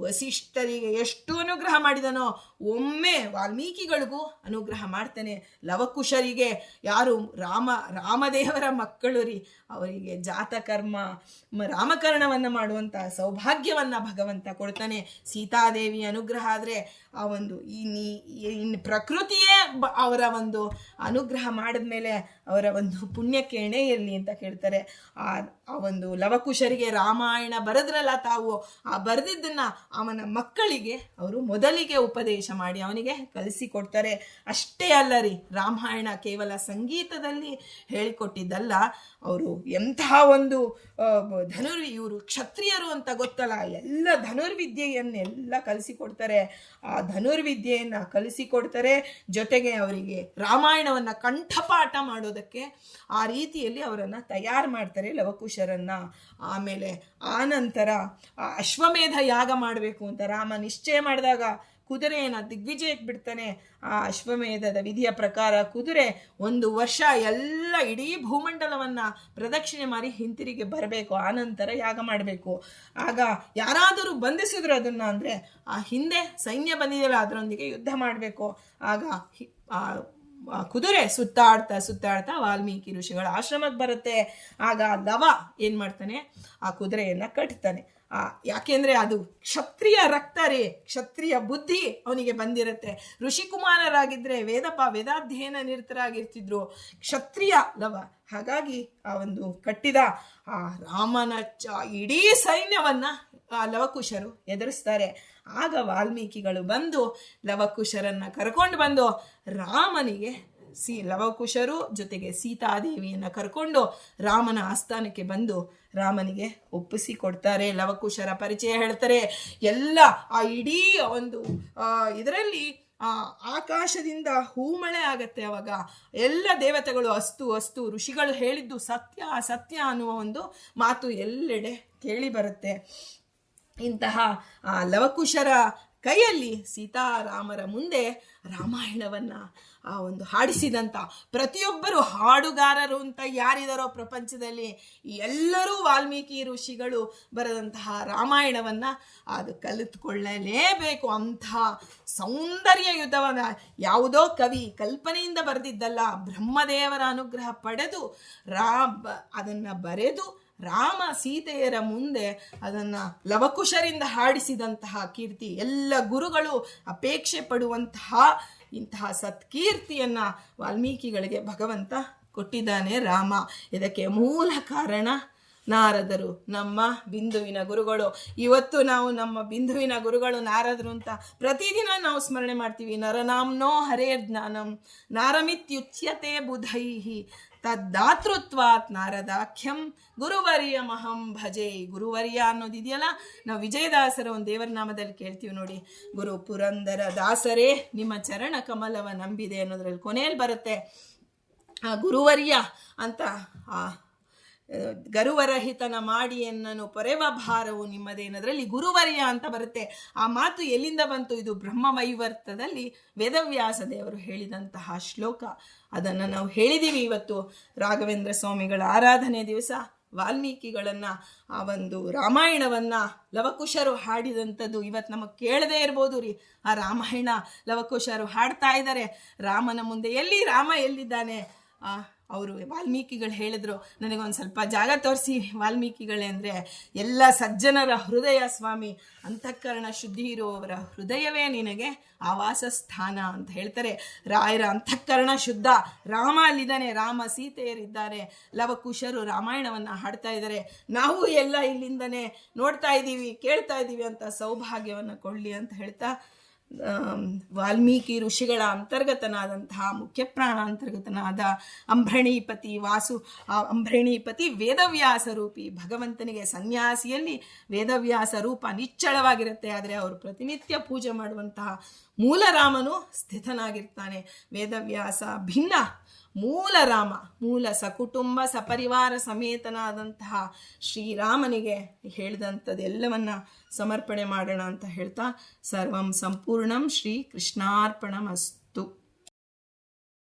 ವಸಿಷ್ಠರಿಗೆ ಎಷ್ಟು ಅನುಗ್ರಹ ಮಾಡಿದನೋ ಒಮ್ಮೆ ವಾಲ್ಮೀಕಿಗಳಿಗೂ ಅನುಗ್ರಹ ಮಾಡ್ತಾನೆ. ಲವಕುಶರಿಗೆ ಯಾರು? ರಾಮದೇವರ ಮಕ್ಕಳು ರೀ, ಅವರಿಗೆ ಜಾತಕರ್ಮ ರಾಮಕರಣವನ್ನು ಮಾಡುವಂಥ ಸೌಭಾಗ್ಯವನ್ನು ಭಗವಂತ ಕೊಡ್ತಾನೆ. ಸೀತಾದೇವಿ ಅನುಗ್ರಹ ಆದರೆ ಆ ಒಂದು ಪ್ರಕೃತಿಯೇ ಅವರ ಒಂದು ಅನುಗ್ರಹ ಮಾಡಿದ್ಮೇಲೆ ಅವರ ಒಂದು ಪುಣ್ಯಕ್ಕೆ ಎಣೆ ಇರಲಿ ಅಂತ ಕೇಳ್ತಾರೆ. ಆ ಒಂದು ಲವಕುಶರಿಗೆ ರಾಮಾಯಣ ಬರೆದ್ರಲ್ಲ ತಾವು, ಆ ಬರೆದಿದ್ದನ್ನು ಅವನ ಮಕ್ಕಳಿಗೆ ಅವರು ಮೊದಲಿಗೆ ಉಪದೇಶ ಮಾಡಿ ಅವನಿಗೆ ಕಲಿಸಿಕೊಡ್ತಾರೆ. ಅಷ್ಟೇ ಅಲ್ಲ ರೀ, ರಾಮಾಯಣ ಕೇವಲ ಸಂಗೀತದಲ್ಲಿ ಹೇಳಿಕೊಟ್ಟಿದ್ದಲ್ಲ. ಅವರು ಎಂಥ ಒಂದು ಇವರು ಕ್ಷತ್ರಿಯರು ಅಂತ ಗೊತ್ತಲ್ಲ, ಎಲ್ಲ ಧನುರ್ವಿದ್ಯೆಯನ್ನೆಲ್ಲ ಕಲಿಸಿಕೊಡ್ತಾರೆ. ಆ ಧನುರ್ವಿದ್ಯೆಯನ್ನು ಕಲಿಸಿಕೊಡ್ತಾರೆ. ಜೊತೆಗೆ ಅವರಿಗೆ ರಾಮಾಯಣವನ್ನು ಕಂಠಪಾಠ ಮಾಡೋದಕ್ಕೆ ಆ ರೀತಿಯಲ್ಲಿ ಅವರನ್ನು ತಯಾರು ಮಾಡ್ತಾರೆ ಲವಕುಶರನ್ನ. ಆಮೇಲೆ ಆನಂತರ ಅಶ್ವಮೇಧ ಯಾಗ ಮಾಡಬೇಕು ಅಂತ ರಾಮ ನಿಶ್ಚಯ ಮಾಡಿದಾಗ ಕುದುರೆಯನ್ನು ದಿಗ್ವಿಜಯಕ್ಕೆ ಬಿಡ್ತಾನೆ. ಆ ಅಶ್ವಮೇಧದ ವಿಧಿಯ ಪ್ರಕಾರ ಕುದುರೆ 1 ವರ್ಷ ಎಲ್ಲ ಇಡೀ ಭೂಮಂಡಲವನ್ನು ಪ್ರದಕ್ಷಿಣೆ ಮಾಡಿ ಹಿಂತಿರುಗಿ ಬರಬೇಕು. ಆನಂತರ ಯಾಗ ಮಾಡಬೇಕು. ಆಗ ಯಾರಾದರೂ ಬಂಧಿಸಿದ್ರು ಅದನ್ನು, ಅಂದರೆ ಆ ಹಿಂದೆ ಸೈನ್ಯ ಬಂದಿದೆಯಲ್ಲ ಅದರೊಂದಿಗೆ ಯುದ್ಧ ಮಾಡಬೇಕು. ಆಗ ಕುದುರೆ ಸುತ್ತಾಡ್ತಾ ವಾಲ್ಮೀಕಿ ಋಷಿಗಳ ಆಶ್ರಮಕ್ಕೆ ಬರುತ್ತೆ. ಆಗ ಲವ ಏನು ಮಾಡ್ತಾನೆ? ಆ ಕುದುರೆಯನ್ನು ಕಟ್ತಾನೆ. ಯಾಕೆಂದ್ರೆ ಅದು ಕ್ಷತ್ರಿಯ ರಕ್ತ ರೇ, ಕ್ಷತ್ರಿಯ ಬುದ್ಧಿ ಅವನಿಗೆ ಬಂದಿರುತ್ತೆ. ಋಷಿಕುಮಾರರಾಗಿದ್ರೆ ವೇದಾಧ್ಯಯನ ನಿರತರಾಗಿರ್ತಿದ್ರು, ಕ್ಷತ್ರಿಯ ಲವ. ಹಾಗಾಗಿ ಆ ಒಂದು ಕಟ್ಟಿದ ಆ ರಾಮನ ಇಡೀ ಸೈನ್ಯವನ್ನ ಲವಕುಶರು ಎದುರಿಸ್ತಾರೆ. ಆಗ ವಾಲ್ಮೀಕಿಗಳು ಬಂದು ಲವಕುಶರನ್ನ ಕರ್ಕೊಂಡು ಬಂದು ರಾಮನಿಗೆ ಲವಕುಶರು ಜೊತೆಗೆ ಸೀತಾದೇವಿಯನ್ನ ಕರ್ಕೊಂಡು ರಾಮನ ಆಸ್ಥಾನಕ್ಕೆ ಬಂದು ರಾಮನಿಗೆ ಒಪ್ಪಿಸಿಕೊಡ್ತಾರೆ. ಲವಕುಶರ ಪರಿಚಯ ಹೇಳ್ತಾರೆ. ಎಲ್ಲ ಆ ಇಡೀ ಒಂದು ಇದರಲ್ಲಿ ಆಕಾಶದಿಂದ ಹೂಮಳೆ ಆಗತ್ತೆ. ಅವಾಗ ಎಲ್ಲ ದೇವತೆಗಳು ಅಸ್ತು ಅಸ್ತು, ಋಷಿಗಳು ಹೇಳಿದ್ದು ಸತ್ಯ ಸತ್ಯ ಅನ್ನುವ ಒಂದು ಮಾತು ಎಲ್ಲೆಡೆ ಕೇಳಿ ಬರುತ್ತೆ. ಇಂತಹ ಆ ಲವಕುಶರ ಕೈಯಲ್ಲಿ ಸೀತಾರಾಮರ ಮುಂದೆ ರಾಮಾಯಣವನ್ನ ಆ ಒಂದು ಹಾಡಿಸಿದಂಥ ಪ್ರತಿಯೊಬ್ಬರು ಹಾಡುಗಾರರು ಅಂತ ಯಾರಿದಾರೋ ಪ್ರಪಂಚದಲ್ಲಿ ಎಲ್ಲರೂ ವಾಲ್ಮೀಕಿ ಋಷಿಗಳು ಬರೆದಂತಹ ರಾಮಾಯಣವನ್ನ ಅದು ಕಲಿತುಕೊಳ್ಳಲೇಬೇಕು. ಅಂತಹ ಸೌಂದರ್ಯ ಯುದ್ಧವನ್ನ ಯಾವುದೋ ಕವಿ ಕಲ್ಪನೆಯಿಂದ ಬರೆದಿದ್ದಲ್ಲ, ಬ್ರಹ್ಮದೇವರ ಅನುಗ್ರಹ ಪಡೆದು ಅದನ್ನ ಬರೆದು ರಾಮ ಸೀತೆಯರ ಮುಂದೆ ಅದನ್ನ ಲವಕುಶರಿಂದ ಹಾಡಿಸಿದಂತಹ ಕೀರ್ತಿ ಎಲ್ಲ ಗುರುಗಳು ಅಪೇಕ್ಷೆ ಪಡುವಂತಹ ಇಂತಹ ಸತ್ಕೀರ್ತಿಯನ್ನ ವಾಲ್ಮೀಕಿಗಳಿಗೆ ಭಗವಂತ ಕೊಟ್ಟಿದ್ದಾನೆ ರಾಮ. ಇದಕ್ಕೆ ಮೂಲ ಕಾರಣ ನಾರದರು, ನಮ್ಮ ಬಿಂದುವಿನ ಗುರುಗಳು. ಇವತ್ತು ನಾವು ನಮ್ಮ ಬಿಂದುವಿನ ಗುರುಗಳು ನಾರದರು ಅಂತ ಪ್ರತಿದಿನ ನಾವು ಸ್ಮರಣೆ ಮಾಡ್ತೀವಿ. ನರನಾಮ್ನೋ ಹರೇರ್ ಜ್ಞಾನಂ ನಾರಮಿತ್ಯುಚ್ಯತೆ ಬುಧೈಹಿ ತದ್ದಾತೃತ್ವಾತ್ ನಾರದಾಖ್ಯಂ ಗುರುವರ್ಯ ಮಹಂ ಭಜೆ. ಗುರುವರ್ಯ ಅನ್ನೋದಿದೆಯಲ್ಲ, ನಾವು ವಿಜಯದಾಸರ ಒಂದು ದೇವರ ನಾಮದಲ್ಲಿ ಕೇಳ್ತೀವಿ ನೋಡಿ, ಗುರು ಪುರಂದರ ದಾಸರೇ ನಿಮ್ಮ ಚರಣ ಕಮಲವ ನಂಬಿದೆ ಅನ್ನೋದ್ರಲ್ಲಿ ಕೊನೆಯಲ್ಲಿ ಬರುತ್ತೆ ಆ ಗುರುವರ್ಯ ಅಂತ. ಆ ಗರುವರಹಿತನ ಮಾಡಿ ಎನ್ನನು ಪೊರೆವ ಭಾರವು ನಿಮ್ಮದೇನದ್ರಲ್ಲಿ ಗುರುವರ್ಯ ಅಂತ ಬರುತ್ತೆ. ಆ ಮಾತು ಎಲ್ಲಿಂದ ಬಂತು? ಇದು ಬ್ರಹ್ಮವೈವರ್ತದಲ್ಲಿ ವೇದವ್ಯಾಸ ದೇವರು ಹೇಳಿದಂತಹ ಶ್ಲೋಕ. ಅದನ್ನು ನಾವು ಹೇಳಿದ್ದೀವಿ. ಇವತ್ತು ರಾಘವೇಂದ್ರ ಸ್ವಾಮಿಗಳ ಆರಾಧನೆ ದಿವಸ ವಾಲ್ಮೀಕಿಗಳನ್ನ ಆ ಒಂದು ರಾಮಾಯಣವನ್ನ ಲವಕುಶರು ಹಾಡಿದಂಥದ್ದು ಇವತ್ತು ನಮಗೆ ಕೇಳದೇ ಇರ್ಬೋದು ರೀ. ಆ ರಾಮಾಯಣ ಲವಕುಶರು ಹಾಡ್ತಾ ಇದ್ದಾರೆ. ರಾಮನ ಮುಂದೆ ಎಲ್ಲಿ ರಾಮ ಎಲ್ಲಿದ್ದಾನೆ? ಅವರು ವಾಲ್ಮೀಕಿಗಳು ಹೇಳಿದ್ರು, ನನಗೊಂದು ಸ್ವಲ್ಪ ಜಾಗ ತೋರಿಸಿ ವಾಲ್ಮೀಕಿಗಳೇ ಅಂದರೆ, ಎಲ್ಲ ಸಜ್ಜನರ ಹೃದಯ ಸ್ವಾಮಿ, ಅಂತಃಕರಣ ಶುದ್ಧಿ ಇರುವವರ ಹೃದಯವೇ ನಿನಗೆ ಆವಾಸ ಸ್ಥಾನ ಅಂತ ಹೇಳ್ತಾರೆ. ರಾಯರ ಅಂತಃಕರಣ ಶುದ್ಧ, ರಾಮ ಅಲ್ಲಿದ್ದಾನೆ, ರಾಮ ಸೀತೆಯರಿದ್ದಾರೆ, ಲವಕುಶರು ರಾಮಾಯಣವನ್ನು ಹಾಡ್ತಾ ಇದ್ದಾರೆ. ನಾವು ಎಲ್ಲ ಇಲ್ಲಿಂದನೇ ನೋಡ್ತಾ ಇದ್ದೀವಿ, ಕೇಳ್ತಾ ಇದ್ದೀವಿ ಅಂತ ಸೌಭಾಗ್ಯವನ್ನು ಕೊಡಲಿ ಅಂತ ಹೇಳ್ತಾ, ವಾಲ್ಮೀಕಿ ಋಷಿಗಳ ಅಂತರ್ಗತನಾದಂತಹ ಮುಖ್ಯ ಪ್ರಾಣ ಅಂತರ್ಗತನಾದ ಅಂಬ್ರಣೀಪತಿ ಅಂಬ್ರಣೀಪತಿ ವೇದವ್ಯಾಸ ರೂಪಿ ಭಗವಂತನಿಗೆ ಸನ್ಯಾಸಿಯಲ್ಲಿ ವೇದವ್ಯಾಸ ರೂಪ ನಿಚ್ಚಳವಾಗಿರುತ್ತೆ. ಆದರೆ ಅವರು ಪ್ರತಿನಿತ್ಯ ಪೂಜೆ ಮಾಡುವಂತಹ ಮೂಲ ರಾಮನು ಸ್ಥಿತನಾಗಿರ್ತಾನೆ. ವೇದವ್ಯಾಸ ಭಿನ್ನ, ಮೂಲ ರಾಮ, ಮೂಲ ಸಕುಟುಂಬ ಸಪರಿವಾರ ಸಮೇತನಾದಂತಹ ಶ್ರೀರಾಮನಿಗೆ ಹೇಳಿದಂಥದ್ದೆಲ್ಲವನ್ನ ಸಮರ್ಪಣೆ ಮಾಡೋಣ ಅಂತ ಹೇಳ್ತಾ, ಸರ್ವಂ ಸಂಪೂರ್ಣಂ ಶ್ರೀ ಕೃಷ್ಣಾರ್ಪಣಮಸ್ತು.